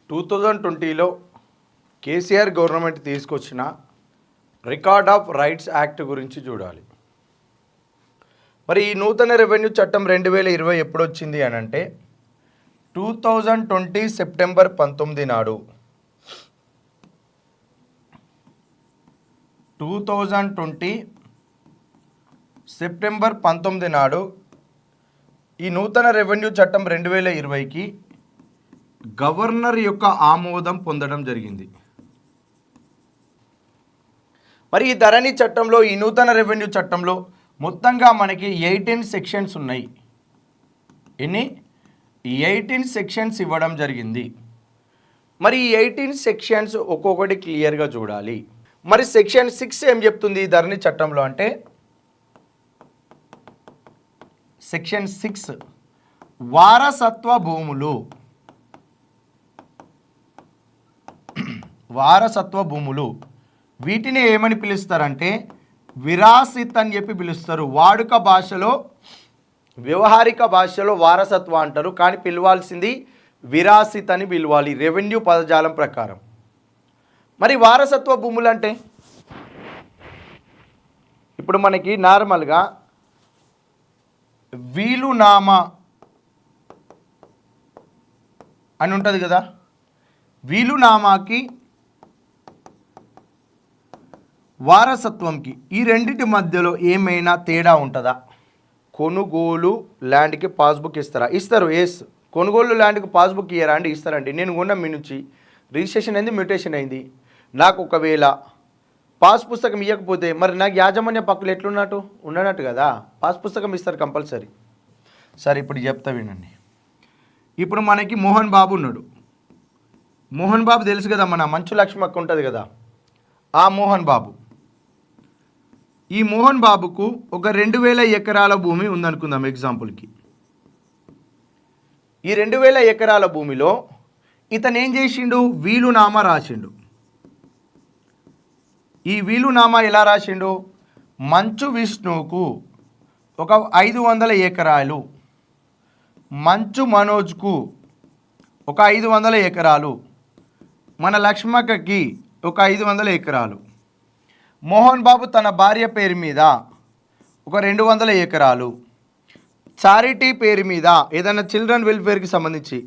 2020లో KCR government తీసుకొచ్చిన record of rights act గురించి చూడాలి. మరి ఈ నూతన రెవెన్యూ చట్టం 2020 ఎప్పుడు వచ్చింది అని అంటే 2020 సెప్టెంబర్ 19 నాడు 2020 సెప్టెంబర్ 19 నాడు ఈ నూతన రెవెన్యూ చట్టం 2020కి గవర్నర్ యొక్క ఆమోదం పొందడం జరిగింది. మరి ఈ ధరణి చట్టంలో, ఈ నూతన రెవెన్యూ చట్టంలో మొత్తంగా మనకి 18 సెక్షన్స్ ఉన్నాయి. ఎన్ని 18 సెక్షన్స్ ఇవ్వడం జరిగింది. మరి ఈ 18 సెక్షన్స్ ఒక్కొక్కటి క్లియర్గా చూడాలి. మరి సెక్షన్ 6 ఏం చెప్తుంది ఈ ధరణి చట్టంలో అంటే, సెక్షన్ 6 వారసత్వ భూములు. వారసత్వ భూములు వీటిని ఏమని పిలుస్తారంటే విరాసిత్ అని చెప్పి పిలుస్తారు. వాడుక భాషలో, వ్యవహారిక భాషలో వారసత్వ అంటారు, కానీ పిలవాల్సింది విరాసిత్ అని పిలవాలి రెవెన్యూ పదజాలం ప్రకారం. మరి వారసత్వ భూములు అంటే ఇప్పుడు మనకి నార్మల్గా వీలునామా అని ఉంటుంది కదా, వీలునామాకి వారసత్వంకి ఈ రెండింటి మధ్యలో ఏమైనా తేడా ఉంటుందా? కొనుగోలు ల్యాండ్కి పాస్బుక్ ఇస్తారా? ఇస్తారు. కొనుగోలు ల్యాండ్కి పాస్బుక్ ఇయ్యరా అండి? ఇస్తారండి. నేను కొన్న మీ నుంచి రిజిస్ట్రేషన్ అయింది, మ్యూటేషన్ అయింది. నాకు ఒకవేళ పాస్ పుస్తకం ఇవ్వకపోతే మరి నాకు యాజమాన్య పక్కలు ఎట్లున్నట్టు ఉండనట్టు కదా. పాస్ పుస్తకం ఇస్తారు కంపల్సరీ. సరే, ఇప్పుడు చెప్తా వినండి. ఇప్పుడు మనకి మోహన్ బాబు ఉన్నాడు. మోహన్ బాబు తెలుసు కదా, మన మంచు లక్ష్మక్క ఉంటుంది కదా, ఆ మోహన్ బాబు. ఈ మోహన్ బాబుకు ఒక 2000 ఎకరాల భూమి ఉందనుకుందాం ఎగ్జాంపుల్కి. ఈ 2000 ఎకరాల భూమిలో ఇతను ఏం చేసిండు? వీలునామా రాసిండు. ఈ వీలునామా ఎలా రాసిండు? మంచు విష్ణువుకు ఒక 500 ఎకరాలు, మంచు మనోజ్కు ఒక 500 ఎకరాలు, మన లక్ష్మక్కకి ఒక 500 ఎకరాలు, మోహన్ బాబు తన భార్య పేరు మీద ఒక 200 ఎకరాలు, చారిటీ పేరు మీద ఏదైనా చిల్డ్రన్ వెల్ఫేర్కి సంబంధించి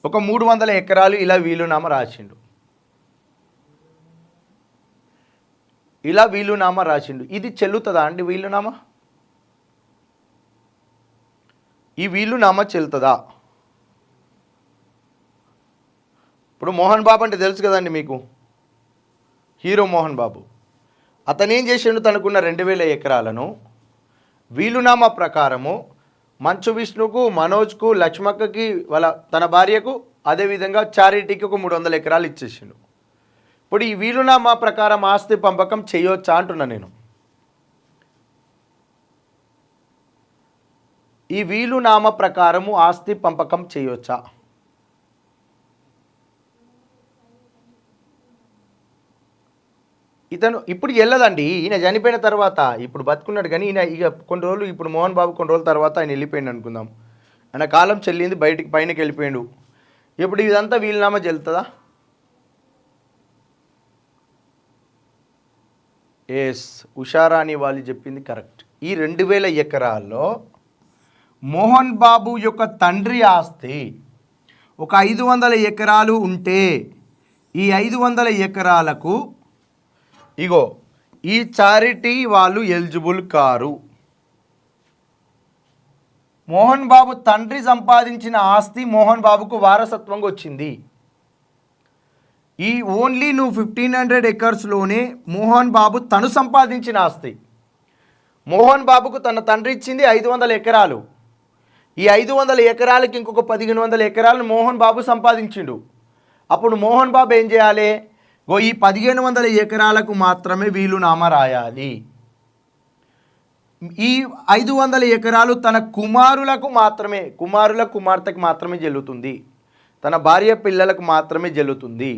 ఒక 300 ఎకరాలు, ఇలా వీలునామా రాసిండు. ఇలా వీలునామా రాసిండు. ఇది చెల్లుతుందా అండి వీలునామా? ఈ వీలునామా చెల్లుతుందా? ఇప్పుడు మోహన్ బాబు అంటే తెలుసు కదండి మీకు, హీరో మోహన్ బాబు. అతను ఏం చేసిండు? తనకున్న 2000 ఎకరాలను వీలునామా ప్రకారము మంచు విష్ణుకు, మనోజ్కు, లక్ష్మక్కకి, తన భార్యకు, అదేవిధంగా చారిటీకి ఒక 300 ఎకరాలు ఇచ్చేసిండు. ఇప్పుడు ఈ వీలునామా ప్రకారం ఆస్తి పంపకం చేయొచ్చా అంటున్నా నేను. ఈ వీలునామా ప్రకారము ఆస్తి పంపకం చేయొచ్చా? ఇతను ఇప్పుడు వెళ్ళదండి, ఈయన చనిపోయిన తర్వాత. ఇప్పుడు బతుకున్నాడు కానీ ఈయన ఇక కొన్ని రోజులు, ఇప్పుడు మోహన్ బాబు కొన్ని రోజుల తర్వాత ఆయన వెళ్ళిపోయింది అనుకుందాం. ఆయన కాలం చెల్లింది, బయటికి పైనకి వెళ్ళిపోయాడు. ఇప్పుడు ఇదంతా వీలునామా చెల్లుతుందా? ఉషారాణి వాళ్ళు చెప్పింది కరెక్ట్. ఈ 2000 ఎకరాల్లో మోహన్ బాబు యొక్క తండ్రి ఆస్తి ఒక 500 ఎకరాలు ఉంటే ఈ 500 ఎకరాలకు ఇగో ఈ చారిటీ వాళ్ళు ఎలిజిబుల్ కారు. మోహన్ బాబు తండ్రి సంపాదించిన ఆస్తి మోహన్ బాబుకు వారసత్వంగా వచ్చింది. ఈ ఓన్లీ నువ్వు 1500 ఎకర్స్లోనే మోహన్ బాబు తను సంపాదించిన ఆస్తి. మోహన్ బాబుకు తన తండ్రి ఇచ్చింది 500 ఎకరాలు. ఈ 500 ఎకరాలకి ఇంకొక 1500 ఎకరాలను మోహన్ బాబు సంపాదించిండు. అప్పుడు మోహన్ బాబు ఏం చేయాలి? ఈ 1500 ఎకరాలకు మాత్రమే వీలునామా రాయాలి. ఈ 500 ఎకరాలు తన కుమారులకు మాత్రమే, కుమార్తెకు మాత్రమే చెల్లుతుంది. తన భార్య పిల్లలకు మాత్రమే చెల్లుతుంది.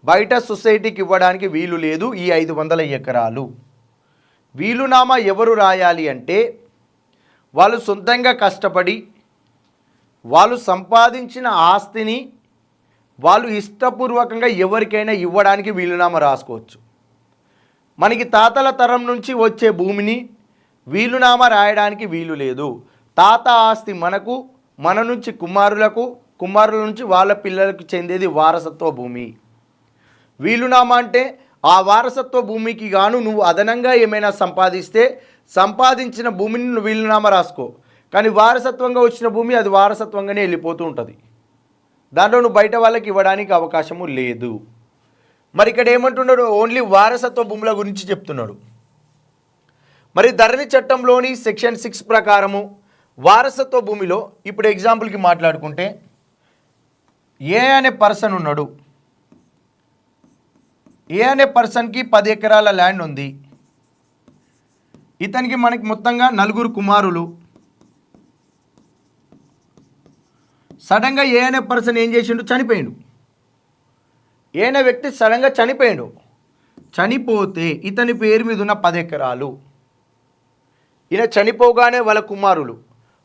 బయట సొసైటీకి ఇవ్వడానికి వీలు లేదు. ఈ 500 ఎకరాలు వీలునామా ఎవరు రాయాలి అంటే వాళ్ళు సొంతంగా కష్టపడి వాళ్ళు సంపాదించిన ఆస్తిని వాళ్ళు ఇష్టపూర్వకంగా ఎవరికైనా ఇవ్వడానికి వీలునామా రాసుకోవచ్చు. మనకి తాతల తరం నుంచి వచ్చే భూమిని వీలునామా రాయడానికి వీలు లేదు. తాత ఆస్తి మనకు, మన నుంచి కుమారులకు, కుమారుల నుంచి వాళ్ళ పిల్లలకు చెందేది వారసత్వ భూమి. వీలునామా అంటే ఆ వారసత్వ భూమికి గాను నువ్వు అదనంగా ఏమైనా సంపాదిస్తే సంపాదించిన భూమిని నువ్వు వీలునామా రాసుకో. కానీ వారసత్వంగా వచ్చిన భూమి అది వారసత్వంగానే వెళ్ళిపోతూ ఉంటుంది. దాంట్లో నువ్వు బయట వాళ్ళకి ఇవ్వడానికి అవకాశము లేదు. మరి ఇక్కడ ఏమంటున్నాడు? ఓన్లీ వారసత్వ భూముల గురించి చెప్తున్నాడు. మరి ధరణి చట్టంలోని సెక్షన్ 6 ప్రకారము వారసత్వ భూమిలో ఇప్పుడు ఎగ్జాంపుల్కి మాట్లాడుకుంటే ఏ అనే పర్సన్ ఉన్నాడు. ఏ అనే పర్సన్కి 10 ఎకరాల ల్యాండ్ ఉంది. ఇతనికి మనకి మొత్తంగా 4 కుమారులు. సడన్గా ఏ అనే పర్సన్ ఏం చేసిండు? చనిపోయిండు. ఏ అనే వ్యక్తి సడన్గా చనిపోయిండు. చనిపోతే ఇతని పేరు మీద ఉన్న 10 ఎకరాలు ఈయన చనిపోగానే వాళ్ళ కుమారులు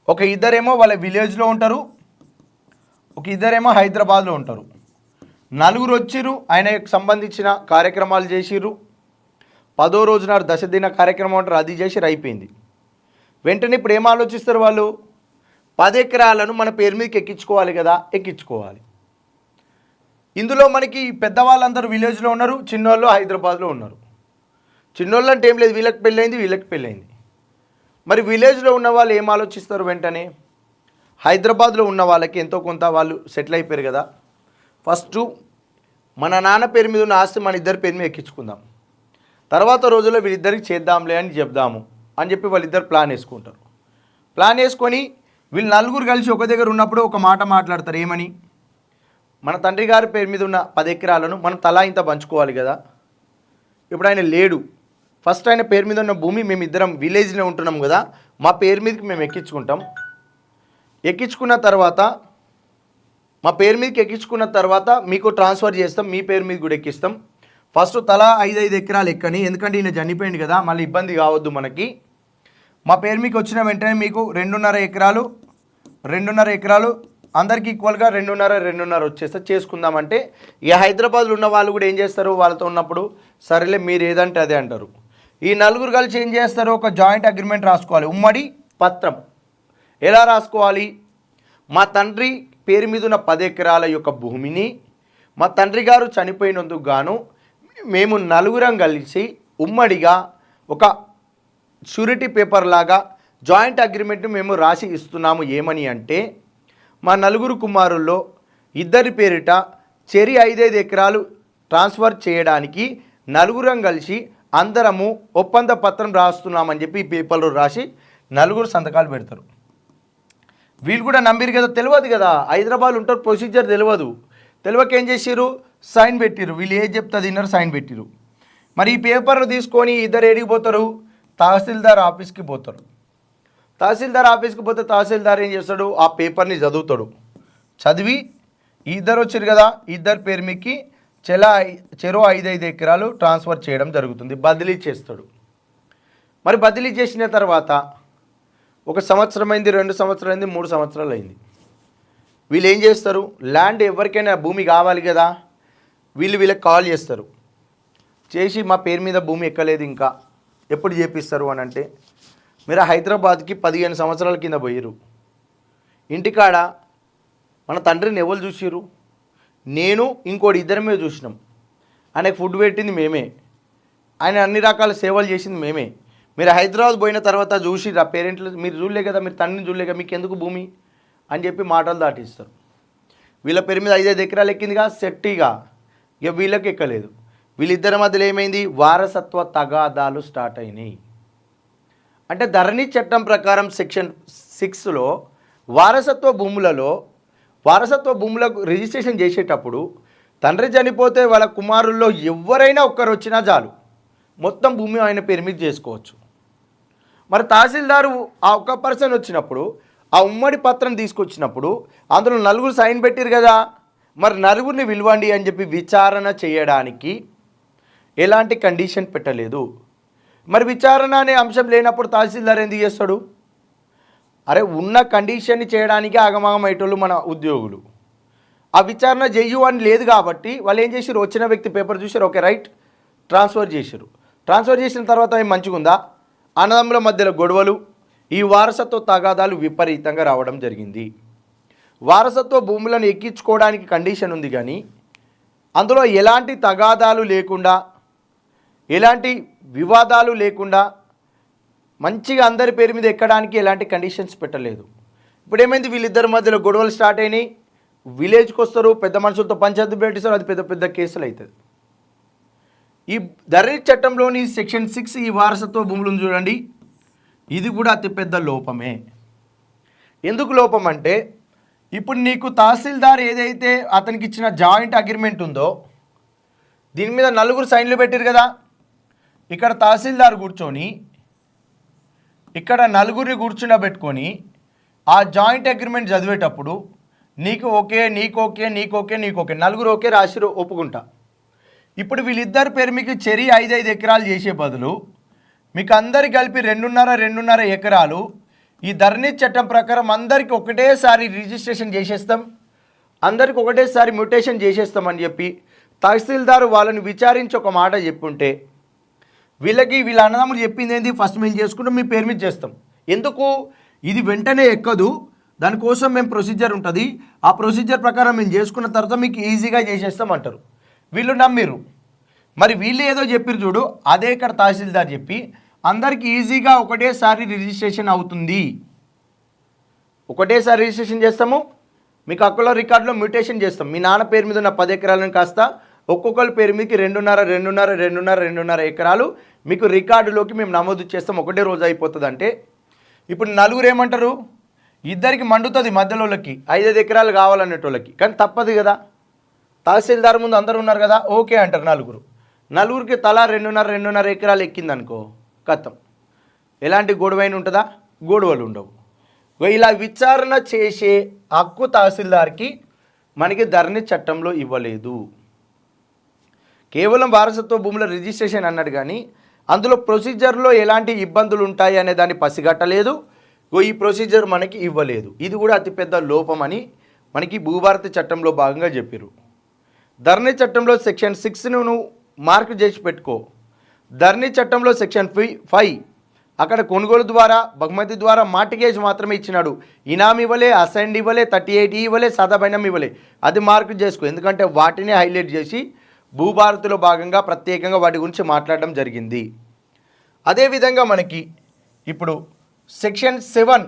ఒక ఇద్దరేమో వాళ్ళ విలేజ్లో ఉంటారు, ఒక ఇద్దరేమో హైదరాబాద్లో ఉంటారు. 4 వచ్చిర్రు, ఆయనకు సంబంధించిన కార్యక్రమాలు చేసిర్రు. 10వ రోజు నాడు దశదిన కార్యక్రమం అంటారు, అది చేసిర్రు, అయిపోయింది. వెంటనే ఇప్పుడు ఏం ఆలోచిస్తారు వాళ్ళు? 10 ఎకరాలను మన పేరు మీదకి ఎక్కించుకోవాలి కదా, ఎక్కించుకోవాలి. ఇందులో మనకి పెద్దవాళ్ళందరూ విలేజ్లో ఉన్నారు, చిన్నోళ్ళు హైదరాబాద్లో ఉన్నారు. చిన్నోళ్ళు అంటే ఏం లేదు, వీళ్ళకి పెళ్ళైంది, వీళ్ళకి పెళ్ళైంది. మరి విలేజ్లో ఉన్న వాళ్ళు ఏం ఆలోచిస్తారు? వెంటనే హైదరాబాద్లో ఉన్న వాళ్ళకి ఎంతో కొంత వాళ్ళు సెటిల్ అయిపోయారు కదా, ఫస్ట్ మన నాన్న పేరు మీద ఉన్న ఆస్తి మన ఇద్దరి పేరు మీద ఎక్కించుకుందాం, తర్వాత రోజుల్లో వీళ్ళిద్దరికి చేద్దాంలే అని చెప్దాము అని చెప్పి వాళ్ళిద్దరు ప్లాన్ వేసుకుంటారు. ప్లాన్ వేసుకొని వీళ్ళు 4 కలిసి ఒక దగ్గర ఉన్నప్పుడు ఒక మాట మాట్లాడతారు. ఏమని? మన తండ్రి గారి పేరు మీద ఉన్న 10 ఎకరాలను మనం తలా ఇంత పంచుకోవాలి కదా. ఇప్పుడు ఆయన లేడు, ఫస్ట్ ఆయన పేరు మీద ఉన్న భూమి మేము ఇద్దరం విలేజ్లో ఉంటున్నాం కదా, మా పేరు మీదకి మేము ఎక్కించుకుంటాం. ఎక్కించుకున్న తర్వాత మా పేరు మీదకి ఎక్కించుకున్న తర్వాత మీకు ట్రాన్స్ఫర్ చేస్తాం, మీ పేరు మీద కూడా ఎక్కిస్తాం. ఫస్ట్ తలా 5 ఎకరాలు ఎక్కని, ఎందుకంటే ఈయన చనిపోయింది కదా, మళ్ళీ ఇబ్బంది కావద్దు మనకి. మా పేరు మీకు వచ్చిన వెంటనే మీకు 2.5 ఎకరాలు అందరికి ఈక్వల్గా 2.5 వచ్చేస్తే చేసుకుందామంటే ఈ హైదరాబాద్లో ఉన్న వాళ్ళు కూడా ఏం చేస్తారు? వాళ్ళతో ఉన్నప్పుడు సరేలే మీరు ఏదంటే అదే అంటారు. ఈ 4 కలిసి ఏం చేస్తారు? ఒక జాయింట్ అగ్రిమెంట్ రాసుకోవాలి, ఉమ్మడి పత్రం. ఎలా రాసుకోవాలి? మా తండ్రి పేరు మీద ఉన్న 10 ఎకరాల యొక్క భూమిని మా తండ్రి గారు చనిపోయినందుకు గాను మేము 4 కలిసి ఉమ్మడిగా ఒక షూరిటీ పేపర్ లాగా జాయింట్ అగ్రిమెంట్ మేము రాసి ఇస్తున్నాము. ఏమని అంటే మా 4 కుమారుల్లో ఇద్దరి పేరిట చెరి 5 ఎకరాలు ట్రాన్స్ఫర్ చేయడానికి 4 కలిసి అందరము ఒప్పంద పత్రం రాస్తున్నామని చెప్పి ఈ పేపర్లో రాసి 4 సంతకాలు పెడతారు. వీళ్ళు కూడా నమ్మిరు కదా, తెలియదు కదా, హైదరాబాద్ ఉంటారు, ప్రొసీజర్ తెలియక ఏం చేసిర్రు? సైన్ పెట్టిరు. వీళ్ళు ఏం చెప్తుంది ఇన్నర్ సైన్ పెట్టిరు. మరి ఈ పేపర్ తీసుకొని ఇద్దరు ఏడికి పోతారు? తహసీల్దార్ ఆఫీస్కి పోతారు. తహసీల్దార్ ఆఫీస్కి పోతే తహసీల్దార్ ఏం చేస్తాడు? ఆ పేపర్ని చదువుతాడు. చదివి ఇద్దరు వచ్చారు కదా, ఇద్దరు పేరు మీకి చెరో 5 ఎకరాలు ట్రాన్స్ఫర్ చేయడం జరుగుతుంది, బదిలీ చేస్తాడు. మరి బదిలీ చేసిన తర్వాత 1 సంవత్సరం అయింది, 2 సంవత్సరాలు అయింది, 3 సంవత్సరాలు అయింది. వీళ్ళు ఏం చేస్తారు? ల్యాండ్ ఎవరికైనా భూమి కావాలి కదా, వీళ్ళకి కాల్ చేస్తారు. చేసి మా పేరు మీద భూమి ఎక్కలేదు, ఇంకా ఎప్పుడు చేపిస్తారు అని అంటే, మీరు హైదరాబాద్కి 15 సంవత్సరాల కింద పోయిరు. ఇంటికాడ మన తండ్రిని ఎవరు చూసిరు? నేను ఇంకోటి ఇద్దరమే చూసినాం. ఆయనకు ఫుడ్ పెట్టింది మేమే, ఆయన అన్ని రకాల సేవలు చేసింది మేమే. మీరు హైదరాబాద్ పోయిన తర్వాత చూసి ఆ పేరెంట్లు మీరు చూడలే కదా, మీరు తండ్రిని చూడలే కదా, మీకు ఎందుకు భూమి అని చెప్పి మాటలు దాటిస్తారు. వీళ్ళ పేరు మీద 5 ఎకరాలు ఎక్కిందిగా, సెట్టిగా, ఇక వీళ్ళకి ఎక్కలేదు. వీళ్ళిద్దరి మధ్యలో ఏమైంది? వారసత్వ తగాదాలు స్టార్ట్ అయినాయి. అంటే ధరణి చట్టం ప్రకారం సెక్షన్ 6లో వారసత్వ భూములకు రిజిస్ట్రేషన్ చేసేటప్పుడు తండ్రి చనిపోతే వాళ్ళ కుమారుల్లో ఎవరైనా ఒక్కరు వచ్చినా చాలు, మొత్తం భూమి ఆయన పేరు మీద చేసుకోవచ్చు. మరి తహసీల్దారు ఆ ఒక్క పర్సన్ వచ్చినప్పుడు ఆ ఉమ్మడి పత్రం తీసుకొచ్చినప్పుడు అందులో 4 సైన్ పెట్టారు కదా, మరి 4ని పిలవండి అని చెప్పి విచారణ చేయడానికి ఎలాంటి కండిషన్ పెట్టలేదు. మరి విచారణ అనే అంశం లేనప్పుడు తహసీల్దార్ ఎందుకు చేస్తాడు? అరే ఉన్న కండిషన్ని చేయడానికి ఆగమాగం అయ్యేటోళ్ళు మన ఉద్యోగులు. ఆ విచారణ చెయ్యు అని లేదు కాబట్టి వాళ్ళు ఏం చేశారు, వచ్చిన వ్యక్తి పేపర్ చూసారు, ఓకే రైట్ ట్రాన్స్ఫర్ చేశారు. ట్రాన్స్ఫర్ చేసిన తర్వాత ఏం మంచిగా ఉందా, అన్నదమ్ముల మధ్యలో గొడవలు, ఈ వారసత్వ తగాదాలు విపరీతంగా రావడం జరిగింది. వారసత్వ భూములను ఎక్కించుకోవడానికి కండిషన్ ఉంది కానీ అందులో ఎలాంటి తగాదాలు లేకుండా, ఎలాంటి వివాదాలు లేకుండా మంచిగా అందరి పేరు మీద ఎక్కడానికి ఎలాంటి కండిషన్స్ పెట్టలేదు. ఇప్పుడు ఏమైంది, వీళ్ళిద్దరి మధ్యలో గొడవలు స్టార్ట్ అయినాయి, విలేజ్కి వస్తారు, పెద్ద మనుషులతో పంచాయతీ పెట్టిస్తారు, అది పెద్ద పెద్ద కేసులు అవుతుంది. ఈ ధరణి చట్టంలోని సెక్షన్ 6 ఈ వారసత్వ భూములను చూడండి, ఇది కూడా అతిపెద్ద లోపమే. ఎందుకు లోపం అంటే, ఇప్పుడు నీకు తహసీల్దార్ ఏదైతే అతనికి ఇచ్చిన జాయింట్ అగ్రిమెంట్ ఉందో దీని మీద 4 సైన్లు పెట్టారు కదా, ఇక్కడ తహసీల్దార్ కూర్చొని ఇక్కడ 4 కూర్చుండబెట్టుకొని ఆ జాయింట్ అగ్రిమెంట్ చదివేటప్పుడు నీకు ఓకే, నీకు ఓకే, నీకు ఓకే, నీకు ఓకే, 4 ఓకే రాసి ఒప్పుకుంటా. ఇప్పుడు వీళ్ళిద్దరి పేరు మీకు చెరి 5 ఎకరాలు చేసే బదులు మీకు అందరికి కలిపి 2.5 ఎకరాలు ఈ ధరణి చట్టం ప్రకారం అందరికి ఒకటేసారి రిజిస్ట్రేషన్ చేసేస్తాం, అందరికి ఒకటేసారి మ్యూటేషన్ చేసేస్తామని చెప్పి తహసీల్దారు వాళ్ళని విచారించి ఒక మాట చెప్పుంటే, వీళ్ళ అన్నదమ్ములు చెప్పింది ఏంది, ఫస్ట్ మేము చేసుకుంటాం, మీ పేరు మీద చేస్తాం. ఎందుకు ఇది వెంటనే ఎక్కదు, దానికోసం మేము ప్రొసీజర్ ఉంటుంది, ఆ ప్రొసీజర్ ప్రకారం మేము చేసుకున్న తర్వాత మీకు ఈజీగా చేసేస్తాం అంటారు. వీళ్ళు నమ్మిరు. మరి వీళ్ళు ఏదో చెప్పారు చూడు, అదే ఇక్కడ తహసీల్దార్ చెప్పి అందరికి ఈజీగా ఒకటేసారి రిజిస్ట్రేషన్ అవుతుంది, ఒకటేసారి రిజిస్ట్రేషన్ చేస్తాము, మీకు హక్కుల రికార్డులో మ్యూటేషన్ చేస్తాం. మీ నాన్న పేరు మీద ఉన్న 10 ఎకరాలను కాస్త ఒక్కొక్కరి పేరు మీదకి 2.5 ఎకరాలు మీకు రికార్డులోకి మేము నమోదు చేస్తాం, ఒకటే రోజు అయిపోతుంది. అంటే ఇప్పుడు 4 ఏమంటారు, ఇద్దరికి మండుతుంది మధ్యలోకి 5 ఎకరాలు కావాలనేటోళ్ళకి, కానీ తప్పదు కదా, తహసీల్దార్ ముందు అందరూ ఉన్నారు కదా, ఓకే అంటారు. 4కి తలా 2.5 ఎకరాలు ఎక్కిందనుకో కథం, ఎలాంటి గొడవైన ఉంటుందా, గొడవలు ఉండవు. ఇలా విచారణ చేసే హక్కు తహసీల్దార్కి మనకి ధరణి చట్టంలో ఇవ్వలేదు. కేవలం వారసత్వ భూముల రిజిస్ట్రేషన్ అన్నాడు కానీ అందులో ప్రొసీజర్లో ఎలాంటి ఇబ్బందులు ఉంటాయి అనే దాన్ని పసిగట్టలేదు, ఈ ప్రొసీజర్ మనకి ఇవ్వలేదు. ఇది కూడా అతిపెద్ద లోపమని మనకి భూభారతి చట్టంలో భాగంగా చెప్పారు. ధరణి చట్టంలో సెక్షన్ 6ను నువ్వు మార్క్ చేసి పెట్టుకో. ధరణి చట్టంలో సెక్షన్ 5 అక్కడ కొనుగోలు ద్వారా, బహుమతి ద్వారా మార్టిగేజ్ మాత్రమే ఇచ్చినాడు, ఇనాం ఇవ్వలే, అసైన్డ్ ఇవ్వలే, 38 ఇవ్వలే, సాదాబైనం ఇవ్వలే. అది మార్క్ చేసుకో, ఎందుకంటే వాటిని హైలైట్ చేసి భూభారతిలో భాగంగా ప్రత్యేకంగా వాటి గురించి మాట్లాడడం జరిగింది. అదేవిధంగా మనకి ఇప్పుడు సెక్షన్ 7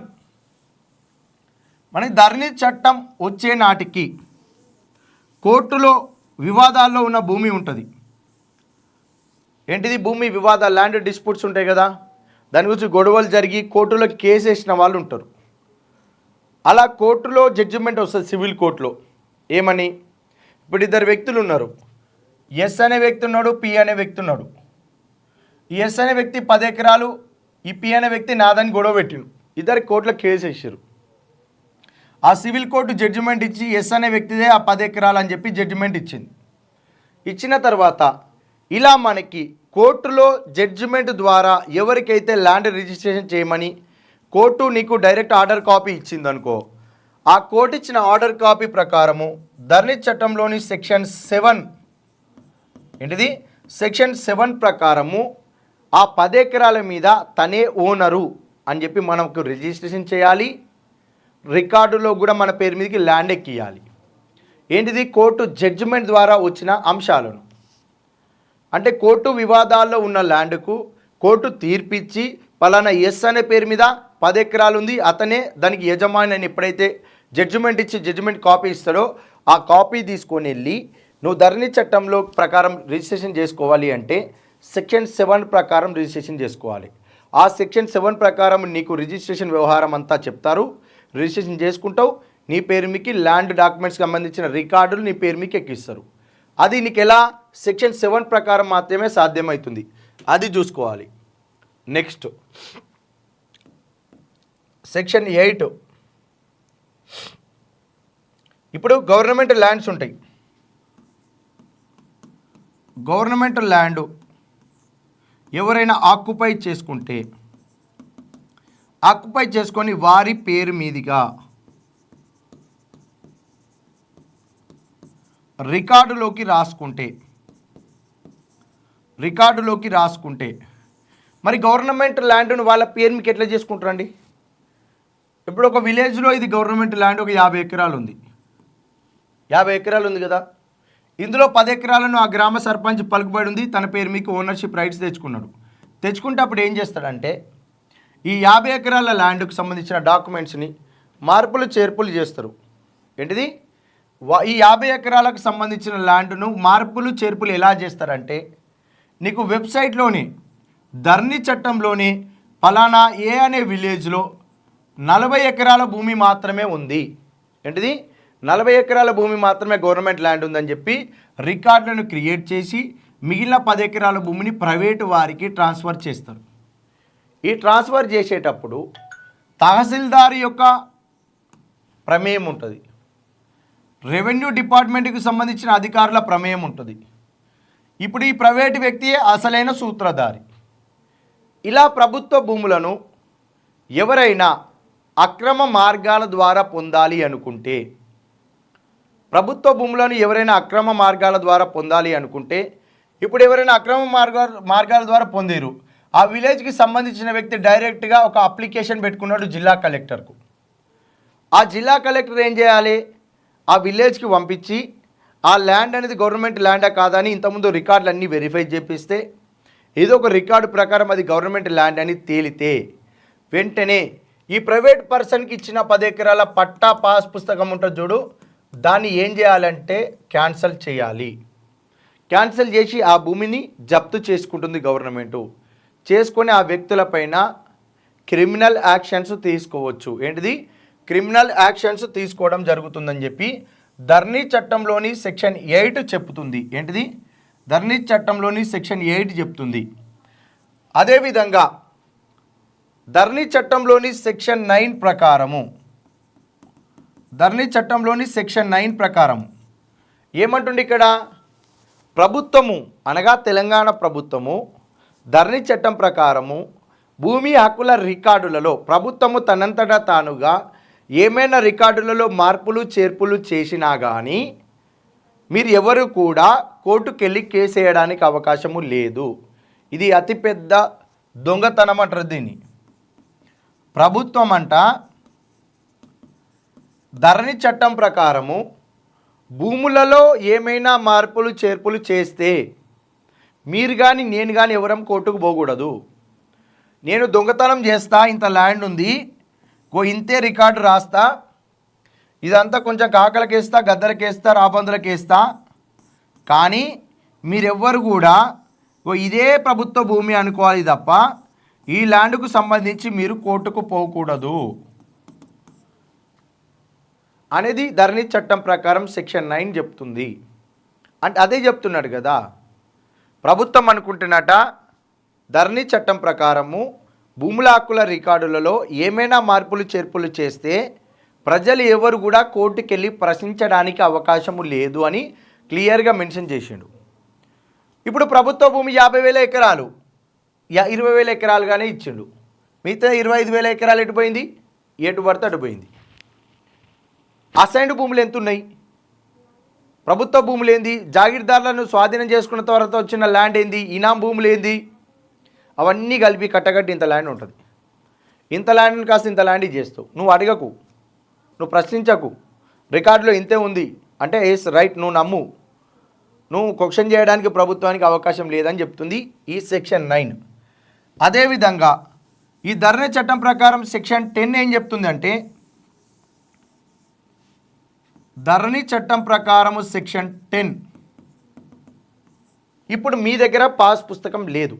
మనకి ధరణి చట్టం వచ్చే నాటికి కోర్టులో వివాదాల్లో ఉన్న భూమి ఉంటుంది. ఏంటిది, భూమి వివాదాలు, ల్యాండ్ డిస్ప్యూట్స్ ఉంటాయి కదా, దాని గురించి గొడవలు జరిగి కోర్టులో కేసు వేసిన వాళ్ళు ఉంటారు. అలా కోర్టులో జడ్జిమెంట్ వస్తుంది, సివిల్ కోర్టులో ఏమని, ఇప్పుడు 2 వ్యక్తులు ఉన్నారు, ఎస్ అనే వ్యక్తి ఉన్నాడు, పి అనే వ్యక్తి ఉన్నాడు. ఈ ఎస్ అనే వ్యక్తి 10 ఎకరాలు, ఈ పి అనే వ్యక్తి నాదని గొడవ పెట్టిండు, ఇద్దరు కోర్టులో కేసు వేసారు. ఆ సివిల్ కోర్టు జడ్జిమెంట్ ఇచ్చి ఎస్ అనే వ్యక్తిదే ఆ 10 ఎకరాలు అని చెప్పి జడ్జిమెంట్ ఇచ్చింది. ఇచ్చిన తర్వాత ఇలా మనకి కోర్టులో జడ్జిమెంట్ ద్వారా ఎవరికైతే ల్యాండ్ రిజిస్ట్రేషన్ చేయమని కోర్టు నీకు డైరెక్ట్ ఆర్డర్ కాపీ ఇచ్చిందనుకో, ఆ కోర్టు ఇచ్చిన ఆర్డర్ కాపీ ప్రకారము ధరణి చట్టంలోని సెక్షన్ 7 ఏంటిది, సెక్షన్ 7 ప్రకారము ఆ 10 ఎకరాల మీద తనే ఓనరు అని చెప్పి మనకు రిజిస్ట్రేషన్ చేయాలి, రికార్డులో కూడా మన పేరు మీదకి ల్యాండ్ ఎక్కియాలి. ఏంటిది, కోర్టు జడ్జిమెంట్ ద్వారా వచ్చిన అంశాలను. అంటే కోర్టు వివాదాల్లో ఉన్న ల్యాండ్కు కోర్టు తీర్పిచ్చి పలానా ఎస్ అనే పేరు మీద 10 ఎకరాలు ఉంది, అతనే దానికి యజమాని అని ఎప్పుడైతే జడ్జిమెంట్ ఇచ్చి జడ్జిమెంట్ కాపీ ఇస్తాడో ఆ కాపీ తీసుకొని వెళ్ళి నువ్వు ధరణి చట్టంలో ప్రకారం రిజిస్ట్రేషన్ చేసుకోవాలి అంటే సెక్షన్ 7 ప్రకారం రిజిస్ట్రేషన్ చేసుకోవాలి. ఆ సెక్షన్ 7 ప్రకారం నీకు రిజిస్ట్రేషన్ వ్యవహారం అంతా చెప్తారు, రిజిస్ట్రేషన్ చేసుకుంటావు, నీ పేరు మీకు ల్యాండ్ డాక్యుమెంట్స్కి సంబంధించిన రికార్డులు నీ పేరు మీకు ఎక్కిస్తారు. అది నీకు ఎలా, సెక్షన్ 7 ప్రకారం మాత్రమే సాధ్యమవుతుంది, అది చూసుకోవాలి. నెక్స్ట్ సెక్షన్ 8, ఇప్పుడు గవర్నమెంట్ ల్యాండ్స్ ఉంటాయి. గవర్నమెంట్ ల్యాండ్ ఎవరైనా ఆక్యుపై చేసుకుంటే, ఆక్యుపై చేసుకొని వారి పేరు మీదుగా రికార్డులోకి రాసుకుంటే మరి గవర్నమెంట్ ల్యాండ్ను వాళ్ళ పేరు మీకు ఎట్లా చేసుకుంటారండి? ఇప్పుడు ఒక విలేజ్లో ఇది గవర్నమెంట్ ల్యాండ్ ఒక 50 ఎకరాలు ఉంది, 50 ఎకరాలు ఉంది కదా. ఇందులో 10 ఎకరాలను ఆ గ్రామ సర్పంచ్ పలుకుబడి ఉంది, తన పేరు మీకు ఓనర్షిప్ రైట్స్ తెచ్చుకున్నాడు. తెచ్చుకుంటే అప్పుడు ఏం చేస్తాడంటే ఈ 50 ఎకరాల ల్యాండ్కు సంబంధించిన డాక్యుమెంట్స్ని మార్పులు చేర్పులు చేస్తారు. ఏంటిది? ఈ 50 ఎకరాలకు సంబంధించిన ల్యాండ్ను మార్పులు చేర్పులు ఎలా చేస్తారంటే నీకు వెబ్సైట్లోని ధరణి చట్టంలోని ఫలానా ఏ అనే విలేజ్లో 40 ఎకరాల భూమి మాత్రమే ఉంది. ఏంటిది? 40 ఎకరాల భూమి మాత్రమే గవర్నమెంట్ ల్యాండ్ ఉందని చెప్పి రికార్డులను క్రియేట్ చేసి మిగిలిన 10 ఎకరాల భూమిని ప్రైవేటు వారికి ట్రాన్స్ఫర్ చేస్తారు. ఈ ట్రాన్స్ఫర్ చేసేటప్పుడు తహసీల్దార్ యొక్క ప్రమేయం ఉంటుంది, రెవెన్యూ డిపార్ట్మెంట్కి సంబంధించిన అధికారుల ప్రమేయం ఉంటుంది. ఇప్పుడు ఈ ప్రైవేటు వ్యక్తి అసలైన సూత్రధారి. ఇలా ప్రభుత్వ భూములను ఎవరైనా అక్రమ మార్గాల ద్వారా పొందాలి అనుకుంటే ఇప్పుడు ఎవరైనా అక్రమ మార్గాల ద్వారా పొందేరు, ఆ విలేజ్కి సంబంధించిన వ్యక్తి డైరెక్ట్గా ఒక అప్లికేషన్ పెట్టుకున్నాడు జిల్లా కలెక్టర్కు. ఆ జిల్లా కలెక్టర్ ఏం చేయాలి? ఆ విలేజ్కి పంపించి ఆ ల్యాండ్ అనేది గవర్నమెంట్ ల్యాండా కాదా అని ఇంతకుముందు రికార్డులు అన్నీ వెరిఫై చేపిస్తే ఏదో ఒక రికార్డు ప్రకారం అది గవర్నమెంట్ ల్యాండ్ అని తేలితే వెంటనే ఈ ప్రైవేట్ పర్సన్కి ఇచ్చిన 10 ఎకరాల పట్టా పాస్ పుస్తకం ఉంటుంది చూడు, దాన్ని ఏం చేయాలంటే క్యాన్సిల్ చేయాలి. క్యాన్సిల్ చేసి ఆ భూమిని జప్తు చేసుకుంటుంది గవర్నమెంటు. చేసుకొని ఆ వ్యక్తులపైన క్రిమినల్ యాక్షన్స్ తీసుకోవచ్చు. ఏంటిది? క్రిమినల్ యాక్షన్స్ తీసుకోవడం జరుగుతుందని చెప్పి ధరణి చట్టంలోని సెక్షన్ 8 చెప్తుంది. ఏంటిది? ధరణి చట్టంలోని సెక్షన్ 8 చెప్తుంది. అదేవిధంగా ధరణి చట్టంలోని సెక్షన్ 9 ప్రకారము ఏమంటుంది ఇక్కడ? ప్రభుత్వము అనగా తెలంగాణ ప్రభుత్వము ధరణి చట్టం ప్రకారము భూమి హక్కుల రికార్డులలో ప్రభుత్వము తనంతటా తానుగా ఏమైనా రికార్డులలో మార్పులు చేర్పులు చేసినా కానీ మీరు ఎవరు కూడా కోర్టుకెళ్ళి కేసు వేయడానికి అవకాశము లేదు. ఇది అతిపెద్ద దొంగతనం అంటారు దీన్ని. ప్రభుత్వం అంట ధరణి చట్టం ప్రకారము భూములలో ఏమైనా మార్పులు చేర్పులు చేస్తే మీరు కానీ నేను కానీ ఎవరం కోర్టుకు పోకూడదు. నేను దొంగతనం చేస్తా, ఇంత ల్యాండ్ ఉంది, ఇంతే రికార్డు రాస్తా, ఇదంతా కొంచెం కాకలకేస్తా, గద్దలకేస్తా, రాబందులకేస్తా, కానీ మీరెవ్వరు కూడా ఇదే ప్రభుత్వ భూమి అనుకోవాలి తప్ప ఈ ల్యాండ్కు సంబంధించి మీరు కోర్టుకు పోకూడదు అనేది ధరణి చట్టం ప్రకారం సెక్షన్ 9 చెప్తుంది. అంటే అదే చెప్తున్నాడు కదా ప్రభుత్వం అనుకుంటున్నట ధరణి చట్టం ప్రకారము భూముల హక్కుల రికార్డులలో ఏమైనా మార్పులు చేర్పులు చేస్తే ప్రజలు ఎవరు కూడా కోర్టుకు వెళ్ళి ప్రశ్నించడానికి అవకాశము లేదు అని క్లియర్గా మెన్షన్ చేసిండు. ఇప్పుడు ప్రభుత్వ భూమి 50,000 ఎకరాలు 20,000 ఎకరాలుగానే ఇచ్చిండు. మిగతా 25,000 ఎకరాలు ఎటు పోయింది? ఎటు పడితే అటు పోయింది. అసైన్డ్ భూములు ఎంత ఉన్నాయి? ప్రభుత్వ భూములు ఏంది? జాగీర్దారులను స్వాధీనం చేసుకున్న తర్వాత వచ్చిన ల్యాండ్ ఏంది? ఇనాం భూములు ఏంది? అవన్నీ కలిపి కట్టగట్టి ఇంత ల్యాండ్ ఉంటుంది. ఇంత ల్యాండ్ని కాస్త ఇంత ల్యాండ్ చేస్తావు. నువ్వు అడగకు, నువ్వు ప్రశ్నించకు, రికార్డులో ఇంతే ఉంది అంటే ఎస్ రైట్, నువ్వు నమ్ము, నువ్వు క్వశ్చన్ చేయడానికి ప్రభుత్వానికి అవకాశం లేదని చెప్తుంది ఈ సెక్షన్ 9. అదేవిధంగా ఈ ధరణి చట్టం ప్రకారం సెక్షన్ 10 ఏం చెప్తుంది అంటే ధరణి చట్టం ప్రకారము సెక్షన్ 10 ఇప్పుడు మీ దగ్గర పాస్ పుస్తకం లేదు,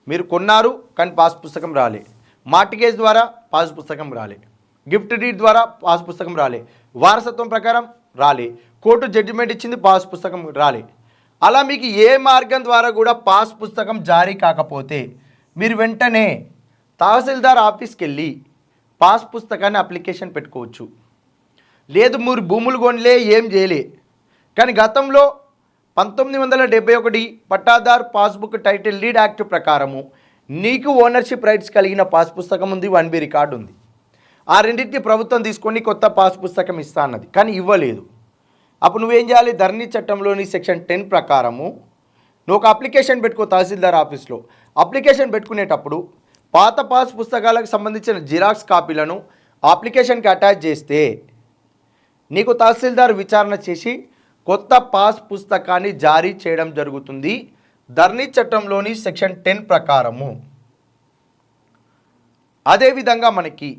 మీరు కొన్నారు కానీ పాస్ పుస్తకం రాలే, మార్టిగేజ్ ద్వారా పాస్ పుస్తకం రాలే, గిఫ్ట్ డీడ్ ద్వారా పాస్ పుస్తకం రాలే, వారసత్వం ప్రకారం రాలే, కోర్టు జడ్జిమెంట్ ఇచ్చింది పాస్ పుస్తకం రాలే. అలా మీకు ఏ మార్గం ద్వారా కూడా పాస్ పుస్తకం జారీ కాకపోతే మీరు వెంటనే తహసీల్దార్ ఆఫీస్కి వెళ్ళి పాస్ పుస్తకాన్ని అప్లికేషన్ పెట్టుకోవచ్చు. లేదు మీరు భూములు కొనలే, ఏం చేయలే, కానీ గతంలో 1971 Pattadar passbook title deed act ప్రకారము నీకు ఓనర్షిప్ రైట్స్ కలిగిన పాస్ పుస్తకం ఉంది, 1B రికార్డు ఉంది. ఆ రెండింటిని ప్రభుత్వం తీసుకొని కొత్త పాస్ పుస్తకం ఇస్తా అన్నది, కానీ ఇవ్వలేదు. అప్పుడు నువ్వేం చేయాలి? ధరణి చట్టంలోని సెక్షన్ 10 ప్రకారము నువ్వు ఒక అప్లికేషన్ పెట్టుకో తహసీల్దార్ ఆఫీస్లో. అప్లికేషన్ పెట్టుకునేటప్పుడు పాత పాస్ పుస్తకాలకు సంబంధించిన జిరాక్స్ కాపీలను అప్లికేషన్కి అటాచ్ చేస్తే నీకు తహసీల్దార్ విచారణ చేసి కొత్త పాస్ పుస్తకాన్ని జారీ చేయడం జరుగుతుంది ధరణి చట్టంలోని సెక్షన్ 10 ప్రకారము. అదేవిధంగా మనకి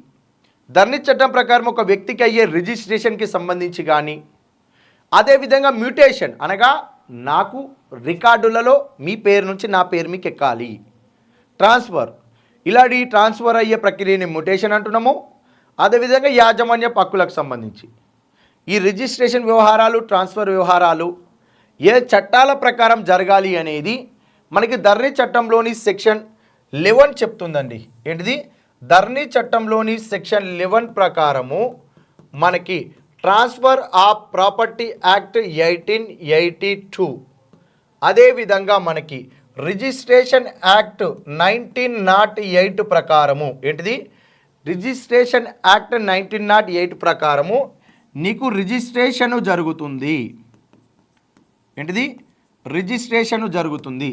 ధరణి చట్టం ప్రకారం ఒక వ్యక్తికి అయ్యే రిజిస్ట్రేషన్కి సంబంధించి కానీ, అదేవిధంగా మ్యూటేషన్ అనగా నాకు రికార్డులలో మీ పేరు నుంచి నా పేరు మీకు ఎక్కాలి, ట్రాన్స్ఫర్, ఇలాంటి ట్రాన్స్ఫర్ అయ్యే ప్రక్రియని మ్యూటేషన్ అంటున్నాము. అదేవిధంగా యాజమాన్య హక్కులకు సంబంధించి ఈ రిజిస్ట్రేషన్ వ్యవహారాలు, ట్రాన్స్ఫర్ వ్యవహారాలు ఏ చట్టాల ప్రకారం జరగాలి అనేది మనకి ధరణి చట్టంలోని సెక్షన్ 11 చెప్తుందండి. ఏంటిది? ధరణి చట్టంలోని సెక్షన్ 11 ప్రకారము మనకి ట్రాన్స్ఫర్ ఆఫ్ ప్రాపర్టీ యాక్ట్ 1882, అదేవిధంగా మనకి రిజిస్ట్రేషన్ యాక్ట్ 1908 ప్రకారము ఏంటిది? రిజిస్ట్రేషన్ యాక్ట్ 1908 ప్రకారము నీకు రిజిస్ట్రేషను జరుగుతుంది. ఏంటిది? రిజిస్ట్రేషను జరుగుతుంది.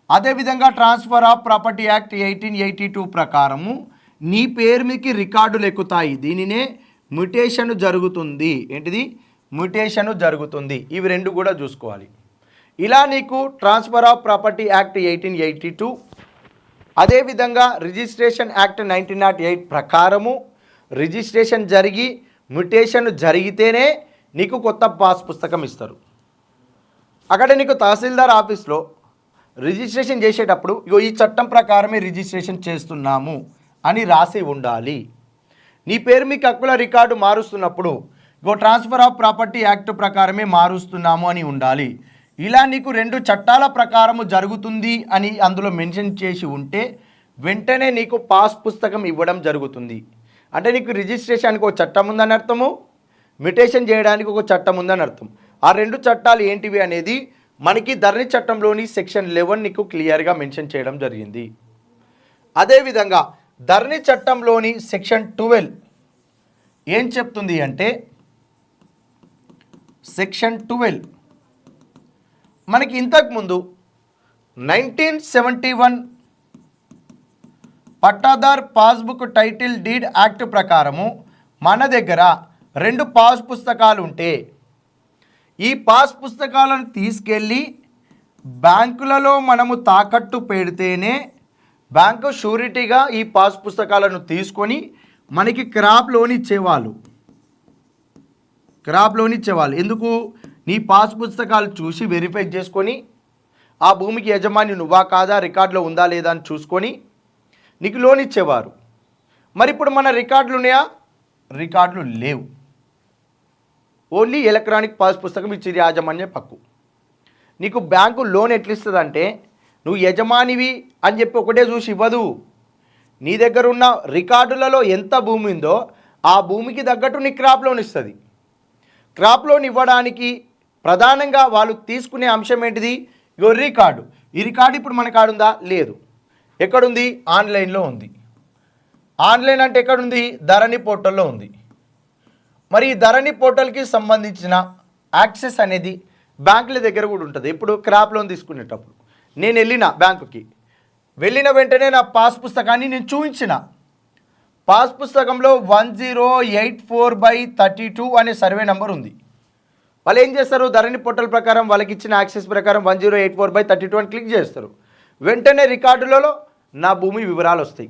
అదేవిధంగా ట్రాన్స్ఫర్ ఆఫ్ ప్రాపర్టీ యాక్ట్ 1882 ప్రకారము నీ పేరు మీకు రికార్డులు ఎక్కుతాయి. దీనినే మ్యూటేషన్ జరుగుతుంది. ఏంటిది? మ్యూటేషన్ జరుగుతుంది. ఇవి రెండు కూడా చూసుకోవాలి. ఇలా నీకు ట్రాన్స్ఫర్ ఆఫ్ ప్రాపర్టీ యాక్ట్ 1882, అదేవిధంగా రిజిస్ట్రేషన్ యాక్ట్ 1908 ప్రకారము రిజిస్ట్రేషన్ జరిగి మ్యూటేషన్ జరిగితేనే నీకు కొత్త పాస్ పుస్తకం ఇస్తారు. అక్కడ నీకు తహసీల్దార్ ఆఫీస్లో రిజిస్ట్రేషన్ చేసేటప్పుడు ఇగో ఈ చట్టం ప్రకారమే రిజిస్ట్రేషన్ చేస్తున్నాము అని రాసి ఉండాలి. నీ పేరు మీకు హక్కుల రికార్డు మారుస్తున్నప్పుడు ఇగో ట్రాన్స్ఫర్ ఆఫ్ ప్రాపర్టీ యాక్ట్ ప్రకారమే మారుస్తున్నాము అని ఉండాలి. ఇలా నీకు రెండు చట్టాల ప్రకారము జరుగుతుంది అని అందులో మెన్షన్ చేసి ఉంటే వెంటనే నీకు పాస్ పుస్తకం ఇవ్వడం జరుగుతుంది. అంటే నీకు రిజిస్ట్రేషన్కి ఒక చట్టం ఉందని అర్థము, మ్యూటేషన్ చేయడానికి ఒక చట్టం ఉందని అర్థం. ఆ రెండు చట్టాలు ఏంటివి అనేది మనకి ధరణి చట్టంలోని సెక్షన్ 11 నీకు క్లియర్గా మెన్షన్ చేయడం జరిగింది. అదేవిధంగా ధరణి చట్టంలోని సెక్షన్ 12 ఏం చెప్తుంది అంటే, సెక్షన్ 12 మనకి ఇంతకుముందు 1971 Pattadar passbook title deed act ప్రకారము మన దగ్గర రెండు పాస్ పుస్తకాలు ఉంటే ఈ పాస్ పుస్తకాలను తీసుకెళ్ళి బ్యాంకులలో మనము తాకట్టు పెడితేనే బ్యాంకు షూరిటీగా ఈ పాస్ పుస్తకాలను తీసుకొని మనకి క్రాప్ లోన్ ఇచ్చేవాళ్ళు. ఎందుకు? నీ పాస్ పుస్తకాలు చూసి వెరిఫై చేసుకొని ఆ భూమికి యజమాని నువ్వా కాదా, రికార్డులో ఉందా లేదా అని చూసుకొని నీకు లోన్ ఇచ్చేవారు. మరి ఇప్పుడు మన రికార్డులు ఉన్నాయా? రికార్డులు లేవు. ఓన్లీ ఎలక్ట్రానిక్ పాస్ పుస్తకం ఇచ్చేది యాజమాన్య హక్కు. నీకు బ్యాంకు లోన్ ఎట్లా ఇస్తుందంటే నువ్వు యజమానివి అని చెప్పి ఒకటే చూసి ఇవ్వదు. నీ దగ్గర ఉన్న రికార్డులలో ఎంత భూమి ఉందో ఆ భూమికి తగ్గట్టు నీ క్రాప్ లోన్ ఇస్తుంది. క్రాప్ లోన్ ఇవ్వడానికి ప్రధానంగా వాళ్ళు తీసుకునే అంశం ఏంటిది? ఇగో రికార్డు. ఈ రికార్డు ఇప్పుడు మన కాడ ఉందా? లేదు. ఎక్కడుంది? ఆన్లైన్లో ఉంది. ఆన్లైన్ అంటే ఎక్కడుంది? ధరణి పోర్టల్లో ఉంది. మరి ఈ ధరణి పోర్టల్కి సంబంధించిన యాక్సెస్ అనేది బ్యాంకుల దగ్గర కూడా ఉంటుంది. ఇప్పుడు క్రాప్ లోన్ తీసుకునేటప్పుడు నేను వెళ్ళిన బ్యాంకుకి, వెళ్ళిన వెంటనే నా పాస్ పుస్తకాన్ని నేను చూపించిన. పాస్ పుస్తకంలో 1084/32 అనే సర్వే నెంబర్ ఉంది. వాళ్ళు ఏం చేస్తారు? ధరణి పోర్టల్ ప్రకారం వాళ్ళకి ఇచ్చిన యాక్సెస్ ప్రకారం 1084/32 అని క్లిక్ చేస్తారు. వెంటనే రికార్డులలో నా భూమి వివరాలు వస్తాయి.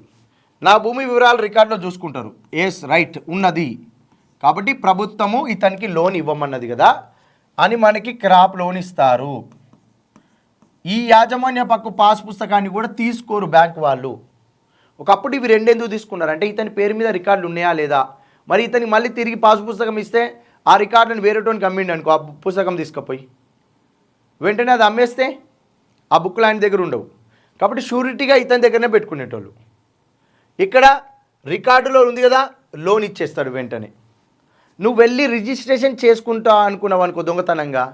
నా భూమి వివరాలు రికార్డులో చూసుకుంటారు. ఎస్ రైట్ ఉన్నది కాబట్టి ప్రభుత్వము ఇతనికి లోన్ ఇవ్వమన్నది కదా అని మనకి క్రాప్ లోన్ ఇస్తారు. ఈ యాజమాన్య హక్కు పాస్ పుస్తకాన్ని కూడా తీసుకోరు బ్యాంక్ వాళ్ళు. ఒకప్పుడు ఇవి రెండెందుకు తీసుకున్నారు అంటే ఇతని పేరు మీద రికార్డులు ఉన్నాయా లేదా, మరి ఇతనికి మళ్ళీ తిరిగి పాస్ పుస్తకం ఇస్తే ఆ రికార్డులను వేరేటోనికి అమ్మిండి అనుకో, ఆ పుస్తకం తీసుకుపోయి వెంటనే అది అమ్మేస్తే ఆ బుక్లు ఆయన దగ్గర ఉండవు. కాబట్టి షూరిటీగా ఇతని దగ్గరనే పెట్టుకునేటోళ్ళు. ఇక్కడ రికార్డులో ఉంది కదా, లోన్ ఇచ్చేస్తాడు వెంటనే. నువ్వు వెళ్ళి రిజిస్ట్రేషన్ చేసుకుంటా అనుకున్నావు అనుకో దొంగతనంగా,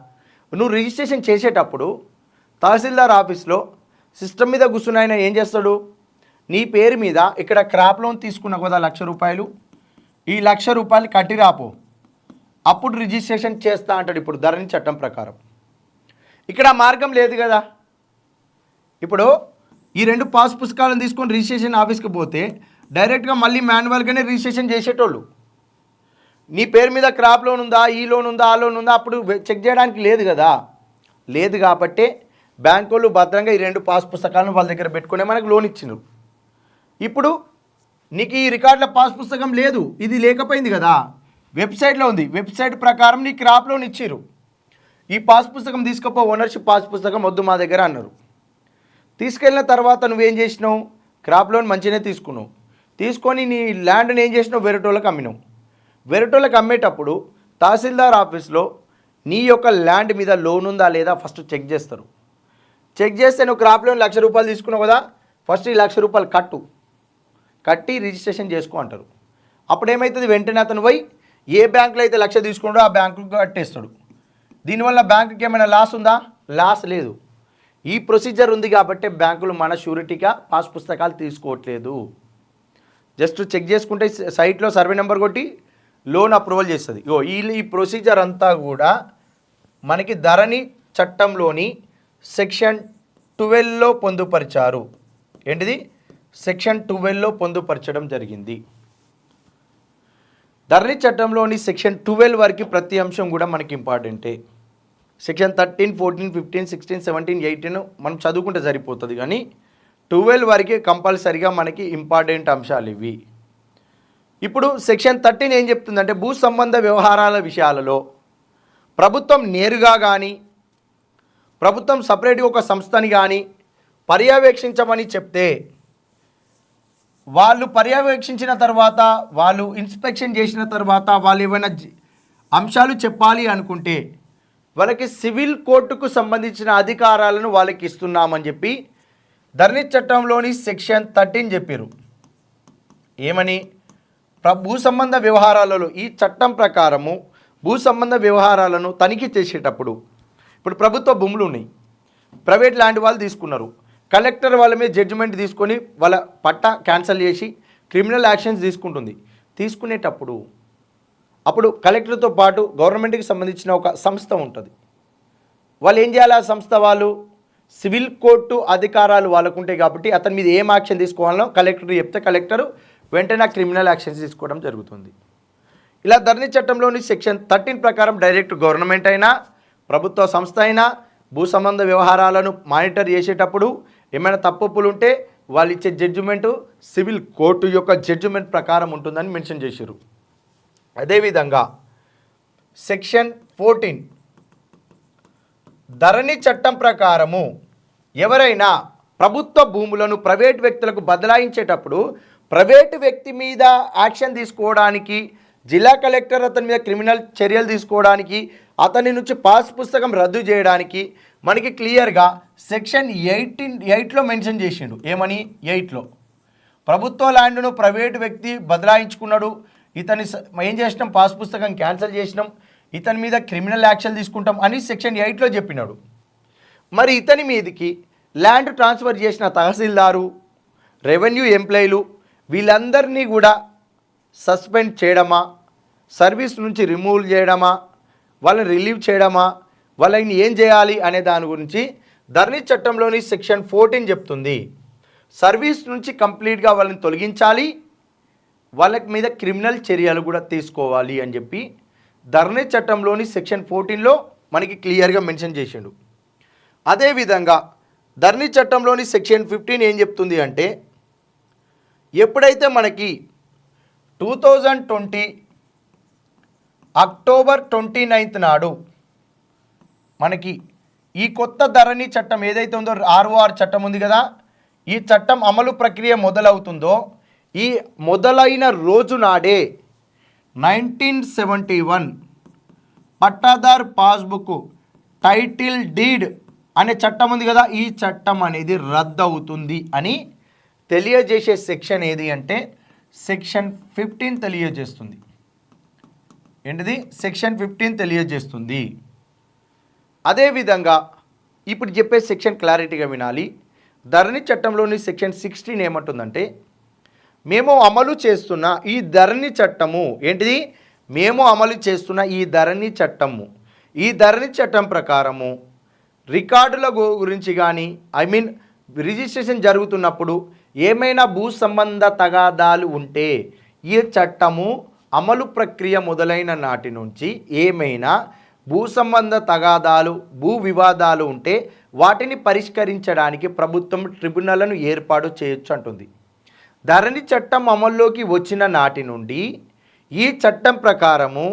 నువ్వు రిజిస్ట్రేషన్ చేసేటప్పుడు తహసీల్దార్ ఆఫీస్లో సిస్టమ్ మీద కూర్చుని ఆయన ఏం చేస్తాడు? నీ పేరు మీద ఇక్కడ క్రాప్ లోన్ తీసుకున్న కదా 1,00,000 రూపాయలు, ఈ 1,00,000 రూపాయలు కట్టిరాపో, అప్పుడు రిజిస్ట్రేషన్ చేస్తా అంటాడు. ఇప్పుడు ధరణి చట్టం ప్రకారం ఇక్కడ మార్గం లేదు కదా. ఇప్పుడు ఈ 2 పాస్ పుస్తకాలను తీసుకొని రిజిస్ట్రేషన్ ఆఫీస్కి పోతే డైరెక్ట్గా మళ్ళీ మాన్యువల్గానే రిజిస్ట్రేషన్ చేసేటోళ్ళు. నీ పేరు మీద క్రాప్ లోన్ ఉందా, ఈ లోన్ ఉందా, ఆ లోన్ ఉందా, అప్పుడు చెక్ చేయడానికి లేదు కదా. లేదు కాబట్టే బ్యాంకు వాళ్ళు భద్రంగా ఈ 2 పాస్ పుస్తకాలను వాళ్ళ దగ్గర పెట్టుకునే మనకు లోన్ ఇచ్చినారు. ఇప్పుడు నీకు ఈ రికార్డుల పాస్ పుస్తకం లేదు, ఇది లేకపోయింది కదా, వెబ్సైట్లో ఉంది. వెబ్సైట్ ప్రకారం నీకు క్రాప్ లోన్ ఇచ్చిర్రు. ఈ పాస్ పుస్తకం తీసుకపో, ఓనర్షిప్ పాస్ పుస్తకం వద్దు మా దగ్గర అన్నారు. తీసుకెళ్ళిన తర్వాత నువ్వేం చేసినావు, క్రాప్ లోన్ మంచిగానే తీసుకున్నావు. తీసుకొని నీ ల్యాండ్ని ఏం చేసినావు, వేరేటోళ్ళకి అమ్మినావు. వేరేటోళ్ళకి అమ్మేటప్పుడు తహసీల్దార్ ఆఫీస్లో నీ యొక్క ల్యాండ్ మీద లోన్ ఉందా లేదా ఫస్ట్ చెక్ చేస్తారు. చెక్ చేస్తే నువ్వు క్రాప్ లోన్ ₹1,00,000 తీసుకున్నావు కదా, ఫస్ట్ ఈ ₹1,00,000 కట్టి రిజిస్ట్రేషన్ చేసుకో అంటారు. అప్పుడు ఏమవుతుంది, వెంటనే అతను పోయి ఏ బ్యాంకులో అయితే 1,00,000 తీసుకున్నాడో ఆ బ్యాంకుకు కట్టేస్తాడు. దీనివల్ల బ్యాంకుకి ఏమైనా లాస్ ఉందా, లాస్ లేదు. ఈ ప్రొసీజర్ ఉంది కాబట్టి బ్యాంకులు మన షూరిటీగా పాస్ పుస్తకాలు తీసుకోవట్లేదు. జస్ట్ చెక్ చేసుకుంటే సైట్లో సర్వే నెంబర్ కొట్టి లోన్ అప్రూవల్ చేస్తుంది. ఈ ప్రొసీజర్ అంతా కూడా మనకి ధరణి చట్టంలోని సెక్షన్ 12లో పొందుపరిచారు. ఏంటిది, సెక్షన్ 12లో పొందుపరచడం జరిగింది. ధరణి చట్టంలోని సెక్షన్ 12 వరకు ప్రతి అంశం కూడా మనకి ఇంపార్టెంటే. సెక్షన్ 13, 14, 15, 16, 17, 18 మనం చదువుకుంటే సరిపోతుంది, కానీ 12 వరకే కంపల్సరీగా మనకి ఇంపార్టెంట్ అంశాలు ఇవి. ఇప్పుడు సెక్షన్ 13 ఏం చెప్తుందంటే, భూ సంబంధ వ్యవహారాల విషయాలలో ప్రభుత్వం నేరుగా కానీ ప్రభుత్వం సపరేట్గా ఒక సంస్థని కానీ పర్యవేక్షించమని చెప్తే, వాళ్ళు పర్యవేక్షించిన తర్వాత, వాళ్ళు ఇన్స్పెక్షన్ చేసిన తర్వాత, వాళ్ళు ఏమైనా అంశాలు చెప్పాలి అనుకుంటే వాళ్ళకి సివిల్ కోర్టుకు సంబంధించిన అధికారాలను వాళ్ళకి ఇస్తున్నామని చెప్పి ధరణి చట్టంలోని సెక్షన్ 13 చెప్పారు. ఏమని, భూ సంబంధ వ్యవహారాలలో ఈ చట్టం ప్రకారము భూ సంబంధ వ్యవహారాలను తనిఖీ చేసేటప్పుడు, ఇప్పుడు ప్రభుత్వ భూములు ఉన్నాయి, ప్రైవేట్ ల్యాండ్ వాళ్ళు తీసుకున్నారు, కలెక్టర్ వాళ్ళ మీద జడ్జిమెంట్ తీసుకొని వాళ్ళ పట్టా క్యాన్సిల్ చేసి క్రిమినల్ యాక్షన్స్ తీసుకుంటుంది. తీసుకునేటప్పుడు అప్పుడు కలెక్టర్తో పాటు గవర్నమెంట్కి సంబంధించిన ఒక సంస్థ ఉంటుంది. వాళ్ళు ఏం చేయాలి, ఆ సంస్థ వాళ్ళు సివిల్ కోర్టు అధికారాలు వాళ్ళకు ఉంటాయి కాబట్టి అతని మీద ఏం యాక్షన్ తీసుకోవాలో కలెక్టర్ చెప్తే కలెక్టర్ వెంటనే క్రిమినల్ యాక్షన్స్ తీసుకోవడం జరుగుతుంది. ఇలా ధరణి చట్టంలోని సెక్షన్ 13 ప్రకారం డైరెక్ట్ గవర్నమెంట్ అయినా ప్రభుత్వ సంస్థ అయినా భూ సంబంధ వ్యవహారాలను మానిటర్ చేసేటప్పుడు ఏమైనా తప్పులు ఉంటే వాళ్ళు ఇచ్చే జడ్జిమెంటు సివిల్ కోర్టు యొక్క జడ్జిమెంట్ ప్రకారం ఉంటుందని మెన్షన్ చేశారు. అదేవిధంగా సెక్షన్ 14 ధరణి చట్టం ప్రకారము ఎవరైనా ప్రభుత్వ భూములను ప్రైవేట్ వ్యక్తులకు బదలాయించేటప్పుడు ప్రైవేటు వ్యక్తి మీద యాక్షన్ తీసుకోవడానికి, జిల్లా కలెక్టర్ అతని మీద క్రిమినల్ చర్యలు తీసుకోవడానికి, అతని నుంచి పాస్ పుస్తకం రద్దు చేయడానికి మనకి క్లియర్గా సెక్షన్ 8లో మెన్షన్ చేసిండు. ఏమని, 8లో ప్రభుత్వ ల్యాండ్ను ప్రైవేటు వ్యక్తి బదలాయించుకున్నాడు, ఇతని ఏం చేసినాం, పాస్ పుస్తకం క్యాన్సిల్ చేసినాం, ఇతని మీద క్రిమినల్ యాక్షన్ తీసుకుంటాం అని సెక్షన్ 8లో చెప్పినాడు. మరి ఇతని మీదకి ల్యాండ్ ట్రాన్స్ఫర్ చేసిన తహసీల్దారు, రెవెన్యూ ఎంప్లాయీలు వీళ్ళందరినీ కూడా సస్పెండ్ చేయడమా, సర్వీస్ నుంచి రిమూవ్ చేయడమా, వాళ్ళని రిలీవ్ చేయడమా, వాళ్ళని ఏం చేయాలి అనే దాని గురించి ధరణి చట్టంలోని సెక్షన్ 14 చెప్తుంది. సర్వీస్ నుంచి కంప్లీట్గా వాళ్ళని తొలగించాలి, వాళ్ళకి మీద క్రిమినల్ చర్యలు కూడా తీసుకోవాలి అని చెప్పి ధరణి చట్టంలోని సెక్షన్ 14లో మనకి క్లియర్గా మెన్షన్ చేసిండు. అదేవిధంగా ధరణి చట్టంలోని సెక్షన్ 15 ఏం చెప్తుంది అంటే, ఎప్పుడైతే మనకి 2020 అక్టోబర్ 29 నాడు మనకి ఈ కొత్త ధరణి చట్టం ఏదైతే ఉందో ROR చట్టం ఉంది కదా, ఈ చట్టం అమలు ప్రక్రియ మొదలవుతుందో ఈ మొదలైన రోజు నాడే 1971 పట్టాదార్ పాస్బుక్ టైటిల్ డీడ్ అనే చట్టం ఉంది కదా, ఈ చట్టం అనేది రద్దు అవుతుంది అని తెలియజేసే సెక్షన్ ఏది అంటే సెక్షన్ 15 తెలియజేస్తుంది. ఏంటిది, సెక్షన్ 15 తెలియజేస్తుంది. అదేవిధంగా ఇప్పుడు చెప్పే సెక్షన్ క్లారిటీగా వినాలి. ధరణి చట్టంలోని సెక్షన్ 16 ఏమంటుందంటే, మేము అమలు చేస్తున్న ఈ ధరణి చట్టము ఏంటిది, మేము అమలు చేస్తున్న ఈ ధరణి చట్టము, ఈ ధరణి చట్టం ప్రకారము రికార్డుల గురించి కానీ రిజిస్ట్రేషన్ జరుగుతున్నప్పుడు ఏమైనా భూ సంబంధ తగాదాలు ఉంటే ఈ చట్టము అమలు ప్రక్రియ మొదలైన నాటి నుంచి ఏమైనా భూ సంబంధ తగాదాలు, భూ వివాదాలు ఉంటే వాటిని పరిష్కరించడానికి ప్రభుత్వం ట్రిబ్యునల్లను ఏర్పాటు చేయొచ్చు అంటుంది. ధరణి చట్టం అమల్లోకి వచ్చిన నాటి నుండి ఈ చట్టం ప్రకారము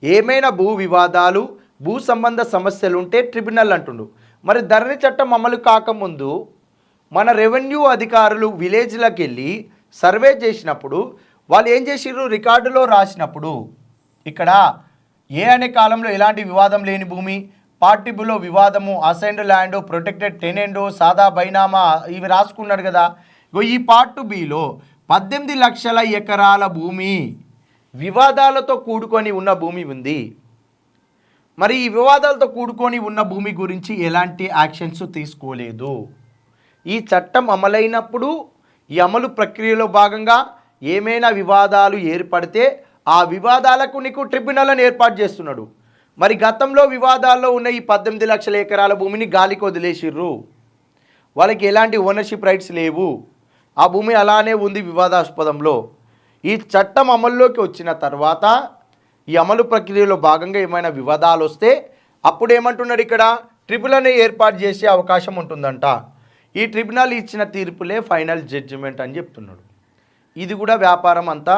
ఏమైనా భూ వివాదాలు, భూ సంబంధ సమస్యలు ఉంటే ట్రిబ్యునల్ అంటుండు. మరి ధరణి చట్టం అమలు కాకముందు మన రెవెన్యూ అధికారులు విలేజ్లకు వెళ్ళి సర్వే చేసినప్పుడు వాళ్ళు ఏం చేసిర్రు, రికార్డులో రాసినప్పుడు ఇక్కడ ఏ అనే కాలంలో ఎలాంటి వివాదం లేని భూమి, పార్ట్ బిలో వివాదము, అసైన్డ్ ల్యాండ్, ప్రొటెక్టెడ్ టెనెంట్, సాదా బైనామా ఇవి రాసుకున్నాడు కదా. ఈ పార్ట్ బిలో 18 లక్షల ఎకరాల భూమి వివాదాలతో కూడుకొని ఉన్న భూమి ఉంది. మరి ఈ వివాదాలతో కూడుకొని ఉన్న భూమి గురించి ఎలాంటి యాక్షన్స్ తీసుకోలేదు. ఈ చట్టం అమలైనప్పుడు ఈ అమలు ప్రక్రియలో భాగంగా ఏమైనా వివాదాలు ఏర్పడితే ఆ వివాదాలకు నీకు ట్రిబ్యునల్ని ఏర్పాటు చేస్తున్నాడు. మరి గతంలో వివాదాల్లో ఉన్న ఈ 18 లక్షల ఎకరాల భూమిని గాలికి వదిలేసిర్రు. వాళ్ళకి ఎలాంటి ఓనర్షిప్ రైట్స్ లేవు. ఆ భూమి అలానే ఉంది వివాదాస్పదంలో. ఈ చట్టం అమల్లోకి వచ్చిన తర్వాత ఈ అమలు ప్రక్రియలో భాగంగా ఏమైనా వివాదాలు వస్తే అప్పుడు ఏమంటున్నాడు, ఇక్కడ ట్రిబ్యునల్ని ఏర్పాటు చేసే అవకాశం ఉంటుందంట. ఈ ట్రిబ్యునల్ ఇచ్చిన తీర్పులే ఫైనల్ జడ్జిమెంట్ అని చెప్తున్నాడు. ఇది కూడా వ్యాపారం అంతా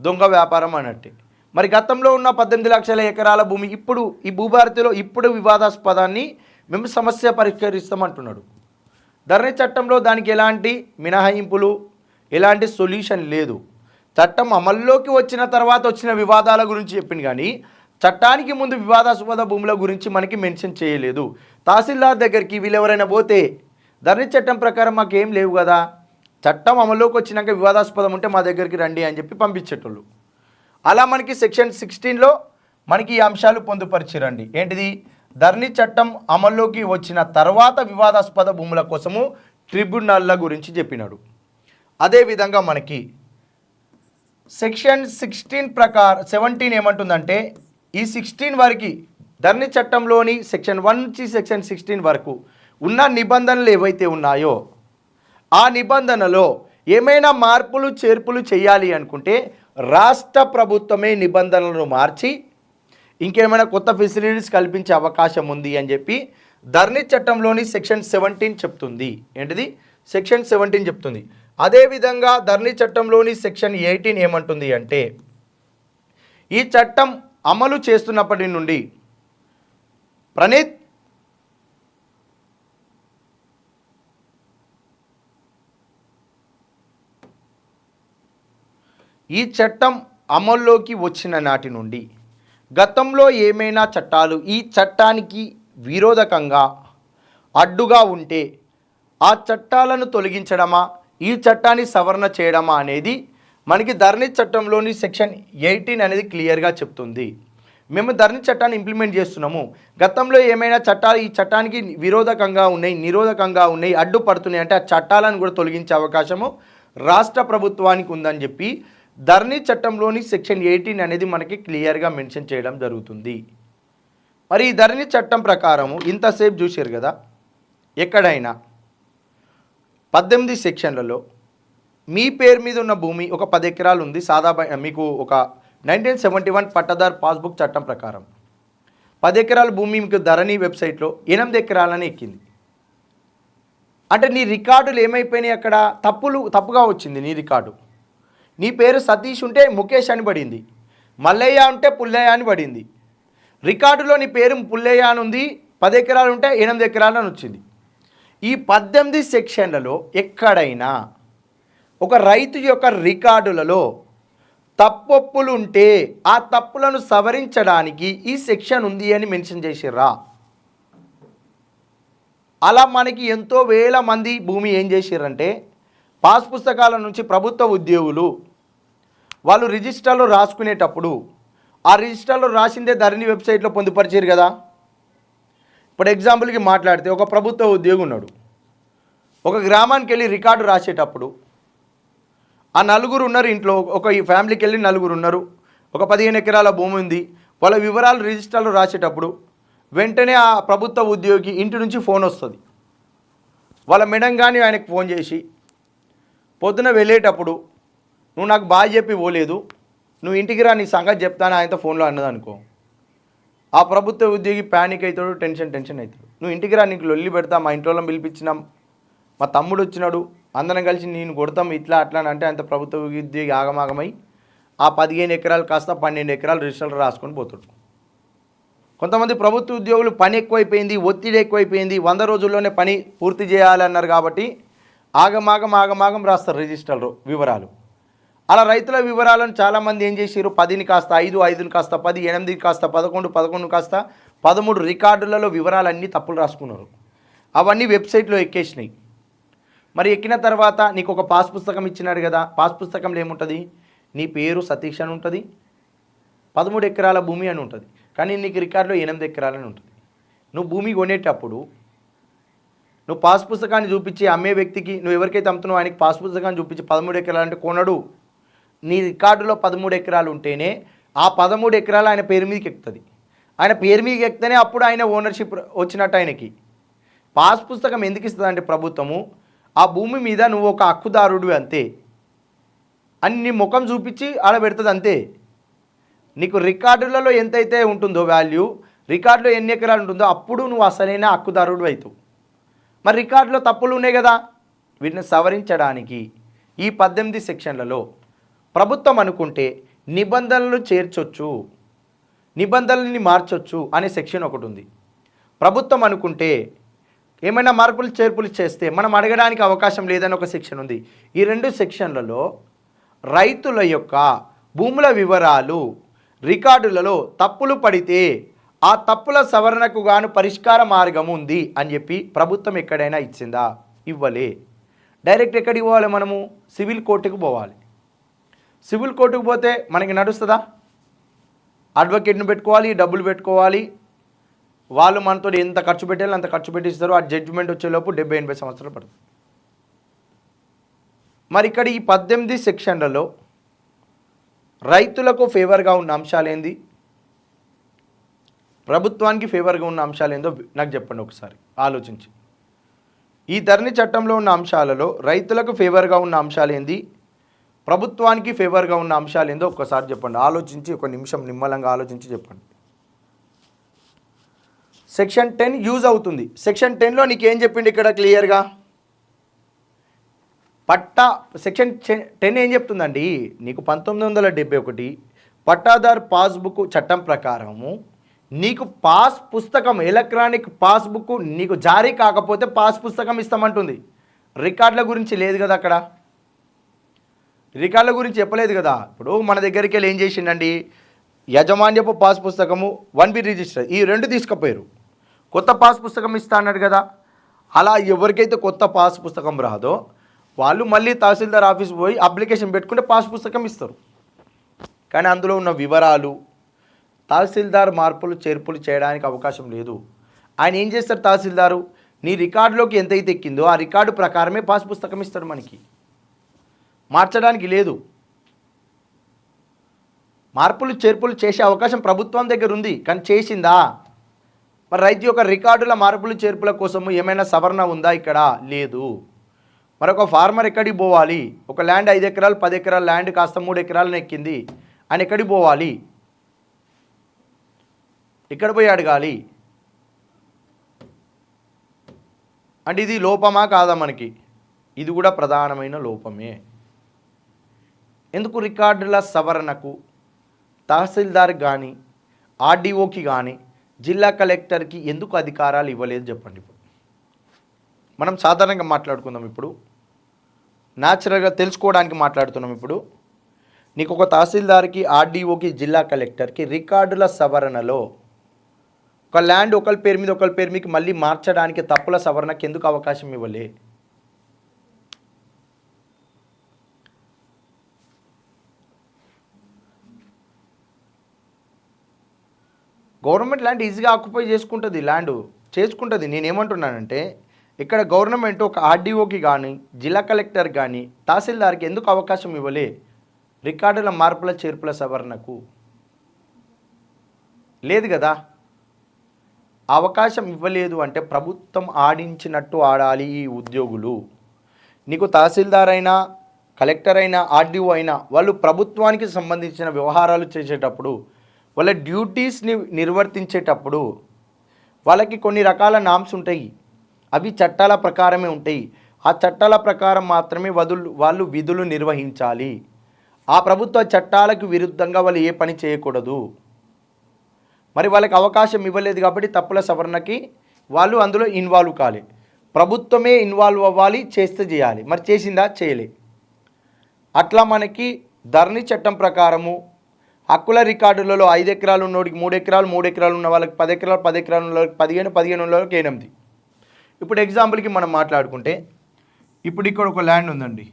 దొంగ వ్యాపారం అన్నట్టే. మరి గతంలో ఉన్న 18 లక్షల ఎకరాల భూమి ఇప్పుడు ఈ భూభారతిలో ఇప్పుడు వివాదాస్పదాన్ని మేము సమస్య పరిష్కరిస్తామంటున్నాడు. ధరణి చట్టంలో దానికి ఎలాంటి మినహాయింపులు, ఎలాంటి సొల్యూషన్ లేదు. చట్టం అమల్లోకి వచ్చిన తర్వాత వచ్చిన వివాదాల గురించి చెప్పింది కానీ చట్టానికి ముందు వివాదాస్పద భూముల గురించి మనకి మెన్షన్ చేయలేదు. తహసీల్దార్ దగ్గరికి వీళ్ళెవరైనా పోతే ధరణి చట్టం ప్రకారం మాకేం లేవు కదా, చట్టం అమల్లోకి వచ్చినాక వివాదాస్పదం ఉంటే మా దగ్గరికి రండి అని చెప్పి పంపించేటోళ్ళు. అలా మనకి సెక్షన్ 16లో మనకి ఈ అంశాలు పొందుపరిచిరండి. ఏంటిది, ధరణి చట్టం అమల్లోకి వచ్చిన తర్వాత వివాదాస్పద భూముల కోసము ట్రిబ్యునల్ల గురించి చెప్పినాడు. అదేవిధంగా మనకి సెక్షన్ 17 ఏమంటుందంటే ఈ 16 వరకు ధరణి చట్టంలోని సెక్షన్ 1 నుంచి సెక్షన్ 16 వరకు ఉన్న నిబంధనలు ఏవైతే ఉన్నాయో ఆ నిబంధనలో ఏమైనా మార్పులు చేర్పులు చేయాలి అనుకుంటే రాష్ట్ర ప్రభుత్వమే నిబంధనలను మార్చి ఇంకేమైనా కొత్త ఫెసిలిటీస్ కల్పించే అవకాశం ఉంది అని చెప్పి ధరణి చట్టంలోని సెక్షన్ 17 చెప్తుంది. ఏంటిది, సెక్షన్ 17 చెప్తుంది. అదేవిధంగా ధరణి చట్టంలోని సెక్షన్ 18 ఏమంటుంది అంటే ఈ చట్టం అమలు చేస్తున్నప్పటి నుండి ప్రణీత్ ఈ చట్టం అమల్లోకి వచ్చిన నాటి నుండి గతంలో ఏమైనా చట్టాలు ఈ చట్టానికి విరోధకంగా అడ్డుగా ఉంటే ఆ చట్టాలను తొలగించడమా, ఈ చట్టాన్ని సవరణ చేయడమా అనేది మనకి ధరణి చట్టంలోని సెక్షన్ 18 అనేది క్లియర్గా చెప్తుంది. మేము ధరణి చట్టాన్ని ఇంప్లిమెంట్ చేస్తున్నాము, గతంలో ఏమైనా చట్టాలు ఈ చట్టానికి విరోధకంగా ఉన్నాయి, నిరోధకంగా ఉన్నాయి, అడ్డుపడుతున్నాయి అంటే ఆ చట్టాలను కూడా తొలగించే అవకాశము రాష్ట్ర ప్రభుత్వానికి ఉందని చెప్పి ధరణి చట్టంలోని సెక్షన్ 18 అనేది మనకి క్లియర్గా మెన్షన్ చేయడం జరుగుతుంది. మరి ఈ ధరణి చట్టం ప్రకారము ఇంతసేపు చూశారు కదా, ఎక్కడైనా 18 సెక్షన్లలో మీ పేరు మీద ఉన్న భూమి ఒక 10 ఎకరాలు ఉంది, మీకు ఒక 1971 పట్టదార్ పాస్బుక్ చట్టం ప్రకారం 10 ఎకరాల భూమి మీకు ధరణి వెబ్సైట్లో 8 ఎకరాలని ఎక్కింది అంటే నీ రికార్డులు ఏమైపోయినాయి, అక్కడ తప్పుగా వచ్చింది నీ రికార్డు. నీ పేరు సతీష్ ఉంటే ముఖేష్ అని పడింది, మల్లయ్య ఉంటే పుల్లయ్య అని పడింది. రికార్డులో నీ పేరు పుల్లయ్య అని ఉంది, 10 ఎకరాలు ఉంటే 8 ఎకరాలు అని వచ్చింది. ఈ 18 సెక్షన్లలో ఎక్కడైనా ఒక రైతు యొక్క రికార్డులలో తప్పొప్పులు ఉంటే ఆ తప్పులను సవరించడానికి ఈ సెక్షన్ ఉంది అని మెన్షన్ చేసిర్రా. అలా మనకి ఎంతో వేల మంది భూమి ఏం చేసిర్రంటే పాస్ పుస్తకాల నుంచి ప్రభుత్వ ఉద్యోగులు వాళ్ళు రిజిస్టర్లో రాసుకునేటప్పుడు ఆ రిజిస్టర్లో రాసిందే ధరణి వెబ్సైట్లో పొందుపరిచారు కదా. ఇప్పుడు ఎగ్జాంపుల్కి మాట్లాడితే ఒక ప్రభుత్వ ఉద్యోగి ఉన్నాడు, ఒక గ్రామానికి వెళ్ళి రికార్డు రాసేటప్పుడు ఆ 4 ఉన్నారు ఇంట్లో, ఒక ఈ ఫ్యామిలీకి వెళ్ళి 4 ఉన్నారు, ఒక 15 ఎకరాల భూమి ఉంది, వాళ్ళ వివరాలు రిజిస్టర్లో రాసేటప్పుడు వెంటనే ఆ ప్రభుత్వ ఉద్యోగి ఇంటి నుంచి ఫోన్ వస్తుంది. వాళ్ళ మేడం కానీ ఆయనకు ఫోన్ చేసి పొద్దున వెళ్ళేటప్పుడు నువ్వు నాకు బాగా చెప్పి పోలేదు, నువ్వు ఇంటికి రా నీ సంగతి చెప్తాను ఆయనతో ఫోన్లో అన్నదనుకో, ఆ ప్రభుత్వ ఉద్యోగి ప్యానిక్ అవుతాడు, టెన్షన్ అవుతాడు. నువ్వు ఇంటికి రా, నీకు లొల్లి పెడతా, మా ఇంట్లో పిలిపించినాం, మా తమ్ముడు వచ్చినాడు, అందరం కలిసి నేను కొడతాం ఇట్లా అట్లా అని అంటే అంత ప్రభుత్వ ఉద్యోగి ఆగమాగమై ఆ 15 ఎకరాలు కాస్త 12 ఎకరాలు రిజిస్టర్లు రాసుకొని పోతాడు. కొంతమంది ప్రభుత్వ ఉద్యోగులు పని ఎక్కువైపోయింది, ఒత్తిడి ఎక్కువైపోయింది, 100 రోజుల్లోనే పని పూర్తి చేయాలన్నారు కాబట్టి ఆగమాగం రాస్తారు రిజిస్టర్లు వివరాలు. అలా రైతుల వివరాలను చాలామంది ఏం చేశారు, 10ని కాస్త 5, 5ని కాస్త 10, 8 కాస్త 11, 11 కాస్త 13 రికార్డులలో వివరాలన్నీ తప్పులు రాసుకున్నారు. అవన్నీ వెబ్సైట్లో ఎక్కేసినాయి. మరి ఎక్కిన తర్వాత నీకు ఒక పాస్ పుస్తకం ఇచ్చినాడు కదా, పాస్ పుస్తకంలో ఏముంటుంది, నీ పేరు సతీష్ అని ఉంటుంది, 13 ఎకరాల భూమి అని ఉంటుంది. కానీ నీకు రికార్డులో 8 ఎకరాలని ఉంటుంది. నువ్వు భూమి కొనేటప్పుడు నువ్వు పాస్ పుస్తకాన్ని చూపించి అమ్మే వ్యక్తికి, నువ్వు ఎవరికైతే అమ్ముతున్నావు ఆయనకి పాస్ పుస్తకాన్ని చూపించి 13 ఎకరాలు అంటే కొనడు. నీ రికార్డులో 13 ఎకరాలు ఉంటేనే ఆ 13 ఎకరాలు ఆయన పేరు మీదకి ఎక్కుతుంది. ఆయన పేరు మీదకి ఎక్కితేనే అప్పుడు ఆయన ఓనర్షిప్ వచ్చినట్టు ఆయనకి. పాస్ పుస్తకం ఎందుకు ఇస్తుంది అంటే ప్రభుత్వము, ఆ భూమి మీద నువ్వు ఒక హక్కుదారుడు అంతే అని నీ ముఖం చూపించి ఆడ పెడుతుంది అంతే. నీకు రికార్డులలో ఎంతైతే ఉంటుందో వాల్యూ, రికార్డులో ఎన్ని ఎకరాలు ఉంటుందో అప్పుడు నువ్వు అసలైన హక్కుదారుడు అవుతావు. మరి రికార్డులో తప్పులు ఉన్నాయి కదా, వీటిని సవరించడానికి ఈ 18 సెక్షన్లలో ప్రభుత్వం అనుకుంటే నిబంధనలు చేర్చొచ్చు, నిబంధనల్ని మార్చొచ్చు అనే సెక్షన్ ఒకటి ఉంది. ప్రభుత్వం అనుకుంటే ఏమైనా మార్పులు చేర్పులు చేస్తే మనం అడగడానికి అవకాశం లేదని ఒక సెక్షన్ ఉంది. ఈ 2 సెక్షన్లలో రైతుల యొక్క భూముల వివరాలు రికార్డులలో తప్పులు పడితే ఆ తప్పుల సవరణకు గాను పరిష్కార మార్గం ఉంది అని చెప్పి ప్రభుత్వం ఎక్కడైనా ఇచ్చిందా? ఇవ్వలే. డైరెక్ట్ ఎక్కడికి పోవాలి, మనము సివిల్ కోర్టుకు పోవాలి. సివిల్ కోర్టుకు పోతే మనకి నడుస్తుందా? అడ్వకేట్ను పెట్టుకోవాలి, డబ్బులు పెట్టుకోవాలి, వాళ్ళు మనతో ఎంత ఖర్చు పెట్టాలో అంత ఖర్చు పెట్టిస్తారు. ఆ జడ్జిమెంట్ వచ్చేలోపు 70-80 సంవత్సరాలు పడుతుంది. మరి ఇక్కడ ఈ 18 సెక్షన్లలో రైతులకు ఫేవర్గా ఉన్న అంశాలు ఏంది, ప్రభుత్వానికి ఫేవర్గా ఉన్న అంశాలు ఏందో నాకు చెప్పండి ఒకసారి ఆలోచించి. ఈ ధరణి చట్టంలో ఉన్న అంశాలలో రైతులకు ఫేవర్గా ఉన్న అంశాలు ఏంది, ప్రభుత్వానికి ఫేవర్గా ఉన్న అంశాలు ఏందో ఒక్కసారి చెప్పండి. ఆలోచించి ఒక నిమిషం నిమ్మలంగా ఆలోచించి చెప్పండి. సెక్షన్ 10 యూజ్ అవుతుంది. సెక్షన్ 10లో నీకు ఏం చెప్పిండి ఇక్కడ క్లియర్గా, పట్టా సెక్షన్ 10 ఏం చెప్తుందండి, నీకు 1971 పట్టాదారు పాస్బుక్ చట్టం ప్రకారము నీకు పాస్ పుస్తకం, ఎలక్ట్రానిక్ పాస్బుక్ నీకు జారీ కాకపోతే పాస్ పుస్తకం ఇస్తామంటుంది. రికార్డుల గురించి లేదు కదా, అక్కడ రికార్డుల గురించి చెప్పలేదు కదా. ఇప్పుడు మన దగ్గరికి వెళ్ళి ఏం చేసిండండి, యాజమాన్యపు పాస్ పుస్తకము 1B రిజిస్టర్ ఈ 2 తీసుకుపోయారు, కొత్త పాస్ పుస్తకం ఇస్తా అన్నాడు కదా. అలా ఎవరికైతే కొత్త పాస్ పుస్తకం రాదో వాళ్ళు మళ్ళీ తహసీల్దార్ ఆఫీస్ పోయి అప్లికేషన్ పెట్టుకుంటే పాస్ పుస్తకం ఇస్తారు. కానీ అందులో ఉన్న వివరాలు తహసీల్దార్ మార్పులు చేర్పులు చేయడానికి అవకాశం లేదు. ఆయన ఏం చేస్తారు, తహసీల్దారు నీ రికార్డులోకి ఎంతైతే ఎక్కిందో ఆ రికార్డు ప్రకారమే పాస్ పుస్తకం ఇస్తాడు, మనకి మార్చడానికి లేదు. మార్పులు చేర్పులు చేసే అవకాశం ప్రభుత్వం దగ్గర ఉంది, కానీ చేసిందా? మరి రైతు యొక్క రికార్డుల మార్పులు చేర్పుల కోసము ఏమైనా సవరణ ఉందా? ఇక్కడ లేదు. మరొక ఫార్మర్ ఎక్కడికి పోవాలి, ఒక ల్యాండ్ 5 ఎకరాలు 10 ఎకరాల ల్యాండ్ కాస్త 3 ఎకరాలను ఎక్కింది, ఆయన ఎక్కడికి పోవాలి, ఎక్కడ పోయి అడగాలి? అంటే ఇది లోపమా కాదా? మనకి ఇది కూడా ప్రధానమైన లోపమే. ఎందుకు రికార్డుల సవరణకు తహసీల్దార్కి కానీ ఆర్డీఓకి కానీ జిల్లా కలెక్టర్కి ఎందుకు అధికారాలు ఇవ్వలేదు చెప్పండి. ఇప్పుడు మనం సాధారణంగా మాట్లాడుకుందాం, ఇప్పుడు న్యాచురల్గా తెలుసుకోవడానికి మాట్లాడుతున్నాం. ఇప్పుడు నీకు ఒక తహసీల్దార్కి ఆర్డీఓకి జిల్లా కలెక్టర్కి రికార్డుల సవరణలో ఒక ల్యాండ్ ఒకరి పేరు మీద ఒకరి పేరు మీకు మళ్ళీ మార్చడానికి తప్పుల సవరణకి ఎందుకు అవకాశం ఇవ్వలే? గవర్నమెంట్ ల్యాండ్ ఈజీగా ఆక్యుపై చేసుకుంటుంది, ల్యాండ్ చేసుకుంటుంది. నేనేమంటున్నానంటే ఇక్కడ గవర్నమెంట్ ఒక ఆర్డీఓకి కానీ జిల్లా కలెక్టర్ కానీ తహసీల్దార్కి ఎందుకు అవకాశం ఇవ్వలే రికార్డుల మార్పుల చేర్పుల సవరణకు? లేదు కదా. అవకాశం ఇవ్వలేదు అంటే ప్రభుత్వం ఆడించినట్టు ఆడాలి ఈ ఉద్యోగులు. నీకు తహసీల్దార్ అయినా, కలెక్టర్ అయినా, ఆర్డీఓ అయినా వాళ్ళు ప్రభుత్వానికి సంబంధించిన వ్యవహారాలు చేసేటప్పుడు, వాళ్ళ డ్యూటీస్ని నిర్వర్తించేటప్పుడు వాళ్ళకి కొన్ని రకాల నామ్స్ ఉంటాయి. అవి చట్టాల ప్రకారమే ఉంటాయి. ఆ చట్టాల ప్రకారం మాత్రమే వాళ్ళు విధులు నిర్వహించాలి. ఆ ప్రభుత్వ చట్టాలకు విరుద్ధంగా వాళ్ళు ఏ పని చేయకూడదు. మరి వాళ్ళకి అవకాశం ఇవ్వలేదు కాబట్టి తప్పుల సవరణకి వాళ్ళు అందులో ఇన్వాల్వ్ కాలే. ప్రభుత్వమే ఇన్వాల్వ్ అవ్వాలి, చేస్తే చేయాలి. మరి చేసిందా? చేయలే. అట్లా మనకి ధరణి చట్టం ప్రకారము హక్కుల రికార్డులలో 5 ఎకరాలు ఉన్నోడికి 3 ఎకరాలు, 3 ఎకరాలు ఉన్న వాళ్ళకి 10 ఎకరాలు, 10 ఎకరాలు ఉన్న వాళ్ళకి 15, 15 ఉన్న వాళ్ళకి 8. ఇప్పుడు ఎగ్జాంపుల్కి మనం మాట్లాడుకుంటే, ఇప్పుడు ఇక్కడ ఒక ల్యాండ్ ఉందండి.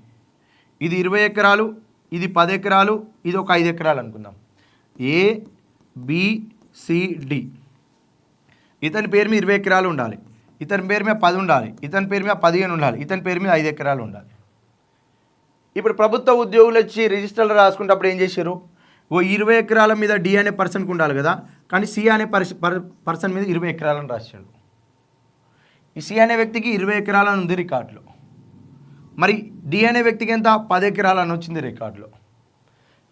ఇది 20 ఎకరాలు, ఇది 10 ఎకరాలు, ఇది ఒక 5 ఎకరాలు అనుకుందాం. ఏ, బి, సి, డి. ఇతని పేరు మీద 20 ఎకరాలు ఉండాలి, ఇతని పేరు మీద 10 ఉండాలి, ఇతని పేరు మీద 15 ఉండాలి, ఇతని పేరు మీద 5 ఎకరాలు ఉండాలి. ఇప్పుడు ప్రభుత్వ ఉద్యోగులు వచ్చి రిజిస్టర్లో రాసుకున్నప్పుడు ఏం చేశారు? 20 ఎకరాల మీద డి అనే పర్సన్కి ఉండాలి కదా, కానీ సి అనే పర్సన్ మీద 20 ఎకరాలను రాశాడు. ఈ సి అనే వ్యక్తికి 20 ఎకరాలని ఉంది రికార్డులో. మరి డి అనే వ్యక్తికి ఎంత? 10 ఎకరాలని వచ్చింది రికార్డులో.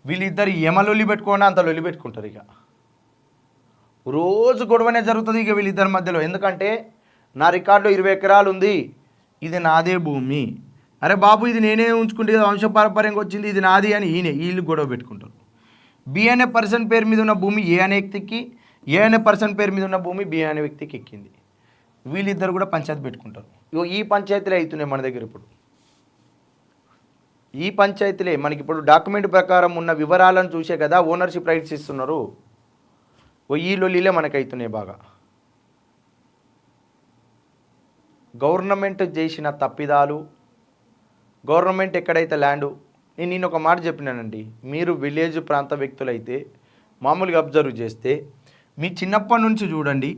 వీళ్ళిద్దరు లొల్లి పెట్టుకోకుండా అంత లొల్లి పెట్టుకుంటారు. ఇక రోజు గొడవనే జరుగుతుంది ఇక వీళ్ళిద్దరి మధ్యలో. ఎందుకంటే నా రికార్డులో 20 ఎకరాలు ఉంది, ఇది నాదే భూమి. అరే బాబు, ఇది నేనే ఉంచుకుంటే వంశపారంపర్యంగా వచ్చింది, ఇది నాది అని వీళ్ళు గొడవ పెట్టుకుంటారు. బి అనే పర్సన్ పేరు మీద ఉన్న భూమి ఏ అనే వ్యక్తికి, ఏ అనే పర్సన్ పేరు మీద ఉన్న భూమి బి అనే వ్యక్తికి ఎక్కింది. వీళ్ళిద్దరు కూడా పంచాయతీ పెట్టుకుంటారు. ఇగో ఈ పంచాయతీలే అవుతున్నాయి మన దగ్గర. ఇప్పుడు ఈ పంచాయతీలే మనకి ఇప్పుడు డాక్యుమెంట్ ప్రకారం ఉన్న వివరాలను చూసే కదా ఓనర్షిప్ రైట్స్ ఇస్తున్నారు. ఈ లొల్లిలే మనకు అవుతున్నాయి బాగా. గవర్నమెంట్ చేసిన తప్పిదాలు, గవర్నమెంట్ ఎక్కడైతే ల్యాండు, నేను ఒక మాట చెప్పినానండి. మీరు విలేజ్ ప్రాంత వ్యక్తులైతే మామూలుగా అబ్జర్వ్ చేస్తే మీ చిన్నప్పటి నుంచి చూడండి,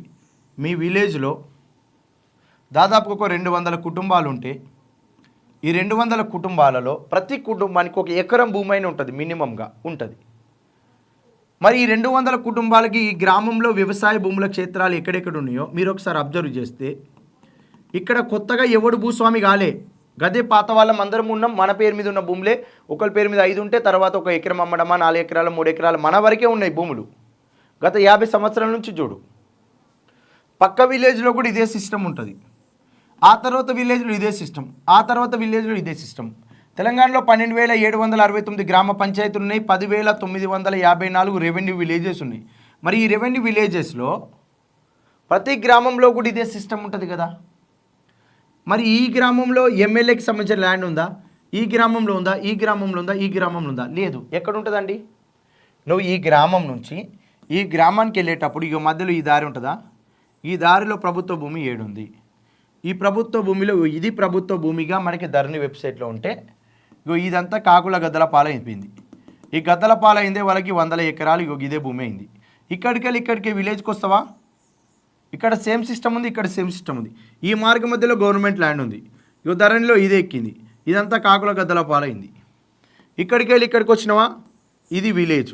మీ విలేజ్లో దాదాపు ఒక 200 కుటుంబాలు ఉంటే ఈ 200 కుటుంబాలలో ప్రతి కుటుంబానికి ఒక ఎకరం భూమి అయినా ఉంటుంది, మినిమంగా ఉంటుంది. మరి ఈ 200 కుటుంబాలకి ఈ గ్రామంలో వ్యవసాయ భూముల క్షేత్రాలు ఎక్కడెక్కడ ఉన్నాయో మీరు ఒకసారి అబ్జర్వ్ చేస్తే ఇక్కడ కొత్తగా ఎవడు భూస్వామి కాలే. గదే పాత వాళ్ళం అందరం ఉన్నాం. మన పేరు మీద ఉన్న భూములే. ఒకరి పేరు మీద 5 ఉంటే తర్వాత ఒక ఎకరం అమ్మడమా, 4 ఎకరాలు, 3 ఎకరాలు మన వరకే ఉన్నాయి భూములు. గత 50 సంవత్సరాల నుంచి చూడు. పక్క విలేజ్లో కూడా ఇదే సిస్టమ్ ఉంటుంది. ఆ తర్వాత విలేజ్లో ఇదే సిస్టమ్, ఆ తర్వాత విలేజ్లో ఇదే సిస్టమ్. తెలంగాణలో 12,769 గ్రామ పంచాయతీలు ఉన్నాయి, 10,954 రెవెన్యూ విలేజెస్ ఉన్నాయి. మరి ఈ రెవెన్యూ విలేజెస్లో ప్రతి గ్రామంలో కూడా ఇదే సిస్టమ్ ఉంటుంది కదా. మరి ఈ గ్రామంలో ఎమ్మెల్యేకి సంబంధించిన ల్యాండ్ ఉందా? ఈ గ్రామంలో ఉందా? ఈ గ్రామంలో ఉందా? ఈ గ్రామంలో ఉందా? లేదు. ఎక్కడ ఉంటుందండి? నువ్వు ఈ గ్రామం నుంచి ఈ గ్రామానికి వెళ్ళేటప్పుడు ఇక మధ్యలో ఈ దారి ఉంటుందా? ఈ దారిలో ప్రభుత్వ భూమి 7 ఉంది. ఈ ప్రభుత్వ భూమిలో ఇది ప్రభుత్వ భూమిగా మనకి ధరణి వెబ్సైట్లో ఉంటే ఇదంతా కాకుల గద్దల పాలైపోయింది. ఈ గద్దల పాలైందే వాళ్ళకి 100 ఎకరాలు ఇదే భూమి అయింది. ఇక్కడికి విలేజ్కి వస్తావా? ఇక్కడ సేమ్ సిస్టమ్ ఉంది, ఇక్కడ సేమ్ సిస్టమ్ ఉంది. ఈ మార్గం మధ్యలో గవర్నమెంట్ ల్యాండ్ ఉంది. ధరణిలో ఇదే ఎక్కింది. ఇదంతా కాకుల గద్దల పాలైంది. ఇక్కడికి వచ్చినావా? ఇది విలేజ్.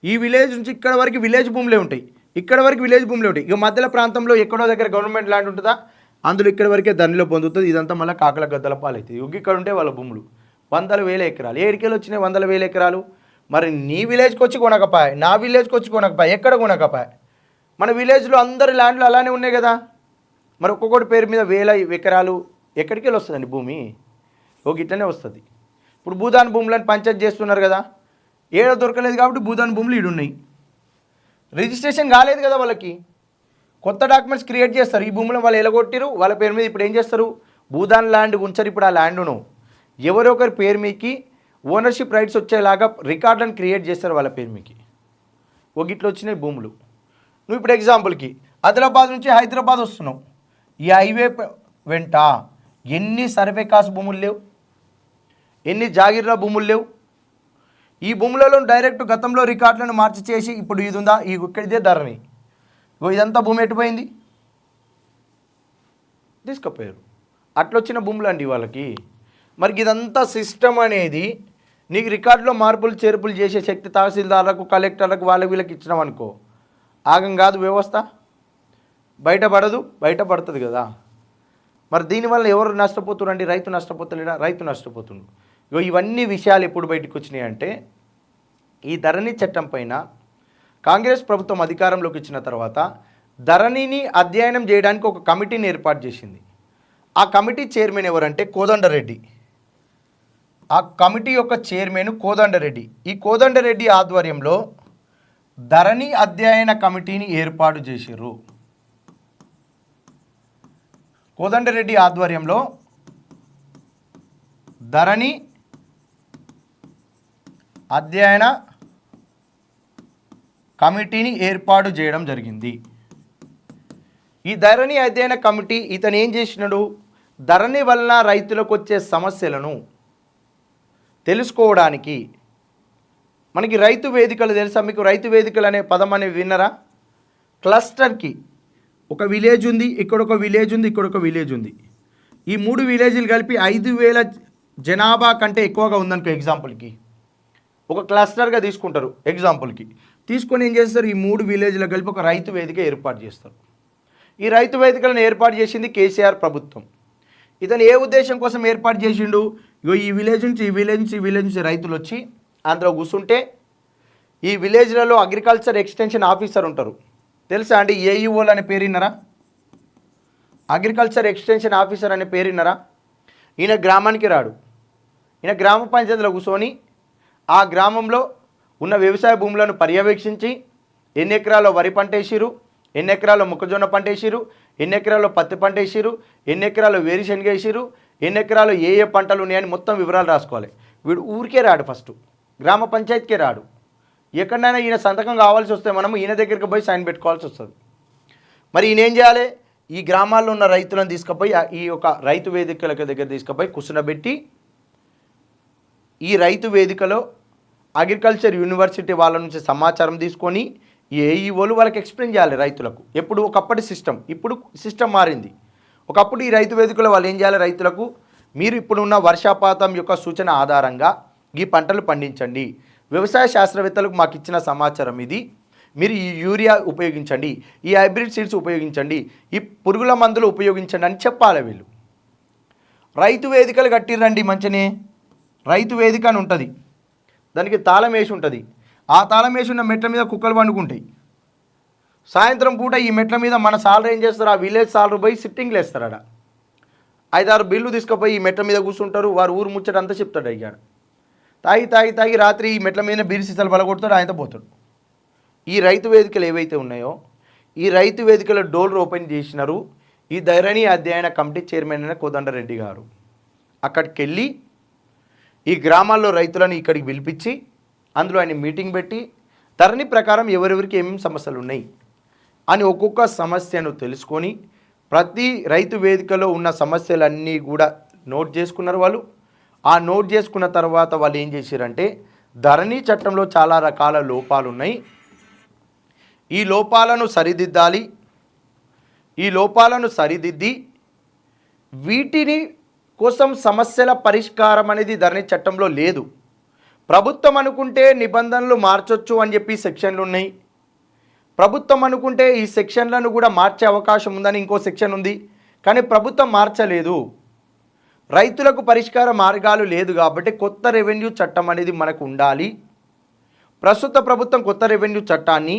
ఈ విలేజ్ నుంచి ఇక్కడ వరకు విలేజ్ భూములే ఉంటాయి, ఇక్కడ వరకు విలేజ్ భూములే ఉంటాయి. మధ్యలో ప్రాంతంలో ఎక్కడో దగ్గర గవర్నమెంట్ ల్యాండ్ ఉంటుందా? అందులో ఇక్కడ వరకే ధరణిలో పొందుతుంది. ఇదంతా మళ్ళీ కాకుల గద్దల పాలవుతుంది. ఇక్కడ ఉంటే వాళ్ళ భూములు 100,000 ఎకరాలు. ఏడికెళ్ళి వచ్చినాయి 100,000 ఎకరాలు? మరి నీ విలేజ్కి వచ్చి కొనకపాయ, నా విలేజ్కి వచ్చి కొనకపాయ, ఎక్కడ కొనకపాయ? మన విలేజ్లో అందరి ల్యాండ్లు అలానే ఉన్నాయి కదా. మరి ఒక్కొక్కటి పేరు మీద 1000 ఎకరాలు ఎక్కడికి వెళ్ళి వస్తుందండి భూమి? ఇట్లనే వస్తుంది. ఇప్పుడు భూదాన్ భూములను పంచాయతీ చేస్తున్నారు కదా, ఏడ దొరకలేదు కాబట్టి భూదాన్ భూములు ఈడున్నాయి. రిజిస్ట్రేషన్ కాలేదు కదా వాళ్ళకి. కొత్త డాక్యుమెంట్స్ క్రియేట్ చేస్తారు. ఈ భూములను వాళ్ళు ఎలగొట్టిరు, వాళ్ళ పేరు మీద ఇప్పుడు ఏం చేస్తారు? భూదాన్ ల్యాండ్ ఉంచారు. ఇప్పుడు ఆ ల్యాండ్ను ఎవరో ఒకరి పేరు మీకి ఓనర్షిప్ రైట్స్ వచ్చేలాగా రికార్డులను క్రియేట్ చేస్తారు వాళ్ళ పేరు మీకి. ఇట్లా వచ్చినాయి భూములు. నువ్వు ఇప్పుడు ఎగ్జాంపుల్కి ఆదిలాబాద్ నుంచి హైదరాబాద్ వస్తున్నావు. ఈ హైవే వెంట ఎన్ని సర్వే కాస్ట్ భూములు లేవు, ఎన్ని జాగిర్ల భూములు లేవు. ఈ భూములలో డైరెక్ట్ గతంలో రికార్డులను మార్చి చేసి ఇప్పుడు ఇది ఉందా, ఇక్కడిదే ధరణి. ఇదంతా భూమి ఎటుపోయింది? తీసుకుపోయారు. అట్లొచ్చిన భూములు అండి వాళ్ళకి. మరి ఇదంతా సిస్టమ్ అనేది నీకు రికార్డులో మార్పులు చేర్పులు చేసే శక్తి తహసీల్దార్లకు, కలెక్టర్లకు, వీళ్ళకి ఇచ్చినాం అనుకో, ఆగం కాదు వ్యవస్థ, బయటపడుతుంది కదా. మరి దీనివల్ల ఎవరు నష్టపోతున్నారండి? రైతు నష్టపోతలేడా? రైతు నష్టపోతుండు. ఇవన్నీ విషయాలు ఎప్పుడు బయటకు వచ్చినాయి అంటే, ఈ ధరణి చట్టం పైన కాంగ్రెస్ ప్రభుత్వం అధికారంలోకి వచ్చిన తర్వాత ధరణిని అధ్యయనం చేయడానికి ఒక కమిటీని ఏర్పాటు చేసింది. ఆ కమిటీ చైర్మన్ ఎవరంటే కోదండరెడ్డి. ఆ కమిటీ యొక్క చైర్మన్ కోదండరెడ్డి. ఈ కోదండరెడ్డి ఆధ్వర్యంలో ధరణి అధ్యయన కమిటీని ఏర్పాటు చేశారు. కోదండరెడ్డి ఆధ్వర్యంలో ధరణి అధ్యయన కమిటీని ఏర్పాటు చేయడం జరిగింది. ఈ ధరణి అధ్యయన కమిటీ ఇతను ఏం చేసినాడు? ధరణి వలన రైతులకు వచ్చే సమస్యలను తెలుసుకోవడానికి, మనకి రైతు వేదికలు తెలుసా మీకు? రైతు వేదికలు అనే పదం అనేవి విన్నరా? క్లస్టర్కి ఒక విలేజ్ ఉంది, ఇక్కడ ఒక విలేజ్ ఉంది, ఇక్కడ ఒక విలేజ్ ఉంది. ఈ 3 విలేజ్లు కలిపి 5,000 జనాభా కంటే ఎక్కువగా ఉందనుకో, ఎగ్జాంపుల్కి ఒక క్లస్టర్గా తీసుకుంటారు. ఎగ్జాంపుల్కి తీసుకొని ఏం చేస్తారు? ఈ 3 విలేజ్లకు కలిపి ఒక రైతు వేదిక ఏర్పాటు చేస్తారు. ఈ రైతు వేదికలను ఏర్పాటు చేసింది కేసీఆర్ ప్రభుత్వం. ఇతను ఏ ఉద్దేశం కోసం ఏర్పాటు చేసిండు? ఈ విలేజ్ నుంచి ఈ విలేజ్ నుంచి ఈ విలేజ్ నుంచి రైతులు వచ్చి అందులో కూర్చుంటే, ఈ విలేజ్లలో అగ్రికల్చర్ ఎక్స్టెన్షన్ ఆఫీసర్ ఉంటారు, తెలుసా అండి? ఏఈఓలు అనే పేరు విన్నారా? అగ్రికల్చర్ ఎక్స్టెన్షన్ ఆఫీసర్ అనే పేరు విన్నారా? ఈయన గ్రామానికి రాడు. ఈయన గ్రామ పంచాయతీలో కూర్చొని ఆ గ్రామంలో ఉన్న వ్యవసాయ భూములను పర్యవేక్షించి ఎన్ని ఎకరాల్లో వరి పంట వేసిరు, ఎన్ని ఎకరాల్లో మొక్కజొన్న పంట వేసిరు, ఎన్ని ఎకరాల్లో పత్తి పంట వేసిరు, ఎన్ని ఎకరాల్లో వేరుశనగ వేసిరు, ఎన్ని ఎకరాల్లో ఏ ఏ పంటలు ఉన్నాయని మొత్తం వివరాలు రాసుకోవాలి. వీడు ఊరికే రాడు, ఫస్ట్ గ్రామ పంచాయతీకే రాడు. ఎక్కడైనా ఈయన సంతకం కావాల్సి వస్తే మనం ఈయన దగ్గరికి పోయి సైన్ పెట్టుకోవాల్సి వస్తుంది. మరి ఈయన ఏం చేయాలి? ఈ గ్రామాల్లో ఉన్న రైతులను తీసుకుపోయి ఈ యొక్క రైతు వేదికల దగ్గర తీసుకుపోయి కూర్చునబెట్టి, ఈ రైతు వేదికలో అగ్రికల్చర్ యూనివర్సిటీ వాళ్ళ నుంచి సమాచారం తీసుకొని ఏఈఓలు వాళ్ళకి ఎక్స్ప్లెయిన్ చేయాలి రైతులకు. ఎప్పుడు ఒకప్పటి సిస్టమ్, ఇప్పుడు సిస్టమ్ మారింది. ఒకప్పుడు ఈ రైతు వేదికలో వాళ్ళు ఏం చేయాలి? రైతులకు, మీరు ఇప్పుడున్న వర్షపాతం యొక్క సూచన ఆధారంగా ఈ పంటలు పండించండి, వ్యవసాయ శాస్త్రవేత్తలకు మాకు ఇచ్చిన సమాచారం ఇది, మీరు ఈ యూరియా ఉపయోగించండి, ఈ హైబ్రిడ్ సీడ్స్ ఉపయోగించండి, ఈ పురుగుల మందులు ఉపయోగించండి అని చెప్పాలి వీళ్ళు. రైతు వేదికలు కట్టిరండి మంచినే. రైతు వేదిక అని ఉంటుంది, దానికి తాళం వేసి ఉంటుంది. ఆ తాళం వేసి ఉన్న మెట్ల మీద కుక్కలు పండుకుంటాయి. సాయంత్రం పూట ఈ మెట్ల మీద మన సాలరీ ఏం చేస్తారు? ఆ విలేజ్ సాలరీ పోయి సిట్టింగ్లు వేస్తారు. ఆడ 5-6 బిల్లు తీసుకుపోయి ఈ మెట్ల మీద కూర్చుంటారు. వారు ఊరు ముచ్చట అంతా చెప్తాడు. అయ్యాడు తాగి రాత్రి ఈ మెట్ల మీద బీరు సీసాలు బలగొడతాడు, ఆయనతో పోతాడు. ఈ రైతు వేదికలు ఏవైతే ఉన్నాయో, ఈ రైతు వేదికల డోర్లు ఓపెన్ చేసినారు ఈ ధరణి అధ్యయన కమిటీ చైర్మన్ అయిన కోదండరెడ్డి గారు. అక్కడికి వెళ్ళి ఈ గ్రామాల్లో రైతులను ఇక్కడికి పిలిపించి అందులో ఆయన మీటింగ్ పెట్టి ధరణి ప్రకారం ఎవరెవరికి ఏమేమి సమస్యలు ఉన్నాయి అని ఒక్కొక్క సమస్యను తెలుసుకొని ప్రతి రైతు వేదికలో ఉన్న సమస్యలన్నీ కూడా నోట్ చేసుకున్నారు వాళ్ళు. ఆ నోట్ చేసుకున్న తర్వాత వాళ్ళు ఏం చేశారంటే, ధరణి చట్టంలో చాలా రకాల లోపాలు ఉన్నాయి, ఈ లోపాలను సరిదిద్దాలి, ఈ లోపాలను సరిదిద్ది వీటిని కోసం సమస్యల పరిష్కారం అనేది ధరణి చట్టంలో లేదు. ప్రభుత్వం అనుకుంటే నిబంధనలు మార్చొచ్చు అని చెప్పి సెక్షన్లు ఉన్నాయి. ప్రభుత్వం అనుకుంటే ఈ సెక్షన్లను కూడా మార్చే అవకాశం ఉందని ఇంకో సెక్షన్ ఉంది, కానీ ప్రభుత్వం మార్చలేదు. రైతులకు పరిష్కార మార్గాలు లేదు కాబట్టి కొత్త రెవెన్యూ చట్టం అనేది మనకు ఉండాలి. ప్రస్తుత ప్రభుత్వం కొత్త రెవెన్యూ చట్టాన్ని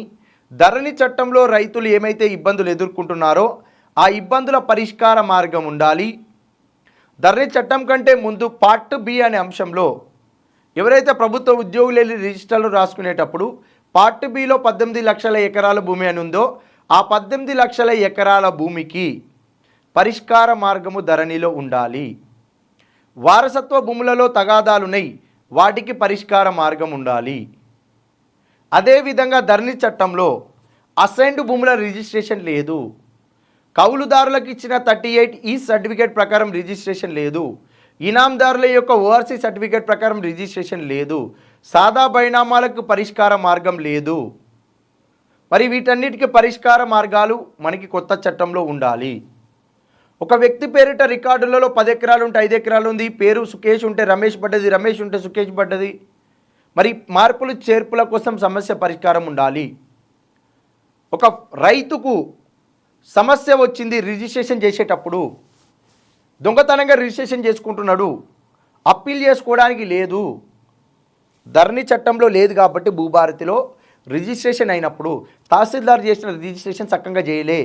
ధరణి చట్టంలో రైతులు ఏమైతే ఇబ్బందులు ఎదుర్కొంటున్నారో ఆ ఇబ్బందుల పరిష్కార మార్గం ఉండాలి. ధరణి చట్టం కంటే ముందు పార్ట్ బి అనే అంశంలో ఎవరైతే ప్రభుత్వ ఉద్యోగులు వెళ్ళి రిజిస్టర్లు రాసుకునేటప్పుడు పార్ట్ బిలో 18 లక్షల ఎకరాల భూమి అని ఉందో ఆ 18 లక్షల ఎకరాల భూమికి పరిష్కార మార్గము ధరణిలో ఉండాలి. వారసత్వ భూములలో తగాదాలున్నాయి, వాటికి పరిష్కార మార్గం ఉండాలి. అదేవిధంగా ధరణి చట్టంలో అసైన్డ్ భూముల రిజిస్ట్రేషన్ లేదు, కౌలుదారులకు ఇచ్చిన 38E సర్టిఫికేట్ ప్రకారం రిజిస్ట్రేషన్ లేదు, ఇనాందారుల యొక్క ఓఆర్సీ సర్టిఫికేట్ ప్రకారం రిజిస్ట్రేషన్ లేదు, సాదా బైనామాలకు పరిష్కార మార్గం లేదు. మరి వీటన్నిటికీ పరిష్కార మార్గాలు మనకి కొత్త చట్టంలో ఉండాలి. ఒక వ్యక్తి పేరిట రికార్డులలో 10 ఎకరాలు ఉంటే 5 ఎకరాలు ఉంది, పేరు సుకేష్ ఉంటే రమేష్ పడ్డది, రమేష్ ఉంటే సుకేష్ పడ్డది. మరి మార్పులు చేర్పుల కోసం సమస్య పరిష్కారం ఉండాలి. ఒక రైతుకు సమస్య వచ్చింది రిజిస్ట్రేషన్ చేసేటప్పుడు, దొంగతనంగా రిజిస్ట్రేషన్ చేసుకుంటున్నాడు, అప్పీల్ చేసుకోవడానికి లేదు, ధరణి చట్టంలో లేదు కాబట్టి భూభారతిలో రిజిస్ట్రేషన్ అయినప్పుడు తహసీల్దార్ చేసిన రిజిస్ట్రేషన్ చక్కగా చేయలే,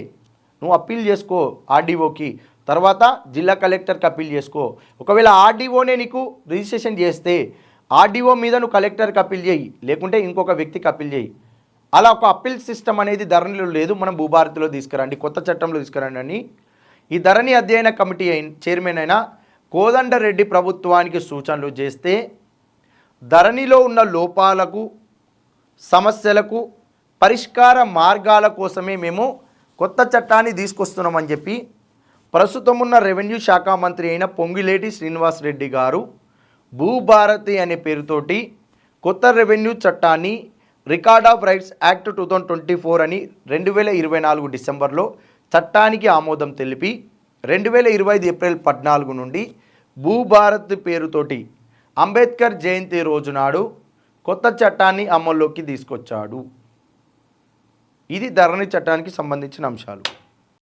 నువ్వు అప్పీల్ చేసుకో ఆర్డీఓకి, తర్వాత జిల్లా కలెక్టర్కి అప్పీల్ చేసుకో. ఒకవేళ ఆర్డీఓనే నీకు రిజిస్ట్రేషన్ చేస్తే ఆర్డీఓ మీద నువ్వు కలెక్టర్కి అప్పీల్ చేయి, లేకుంటే ఇంకొక వ్యక్తికి అప్పీల్ చేయి. అలా ఒక అప్పీల్ సిస్టమ్ అనేది ధరణిలో లేదు, మనం భూభారతిలో తీసుకురండి, కొత్త చట్టంలో తీసుకురండి అని ఈ ధరణి అధ్యయన కమిటీ చైర్మన్ అయిన కోదండరెడ్డి ప్రభుత్వానికి సూచనలు చేస్తే, ధరణిలో ఉన్న లోపాలకు సమస్యలకు పరిష్కార మార్గాల కోసమే మేము కొత్త చట్టాన్ని తీసుకొస్తున్నామని చెప్పి ప్రస్తుతం ఉన్న రెవెన్యూ శాఖ మంత్రి అయిన పొంగిలేటి శ్రీనివాస్ రెడ్డి గారు భూభారతి అనే పేరుతోటి కొత్త రెవెన్యూ చట్టాన్ని రికార్డ్ ఆఫ్ రైట్స్ యాక్ట్ 2024 అని 2024 డిసెంబర్లో చట్టానికి ఆమోదం తెలిపి 2025 ఏప్రిల్ 14 నుండి భూభారతి పేరుతోటి అంబేద్కర్ జయంతి రోజు నాడు కొత్త చట్టాన్ని అమల్లోకి తీసుకొచ్చాడు. ఇది ధరణి చట్టానికి సంబంధించిన అంశాలు.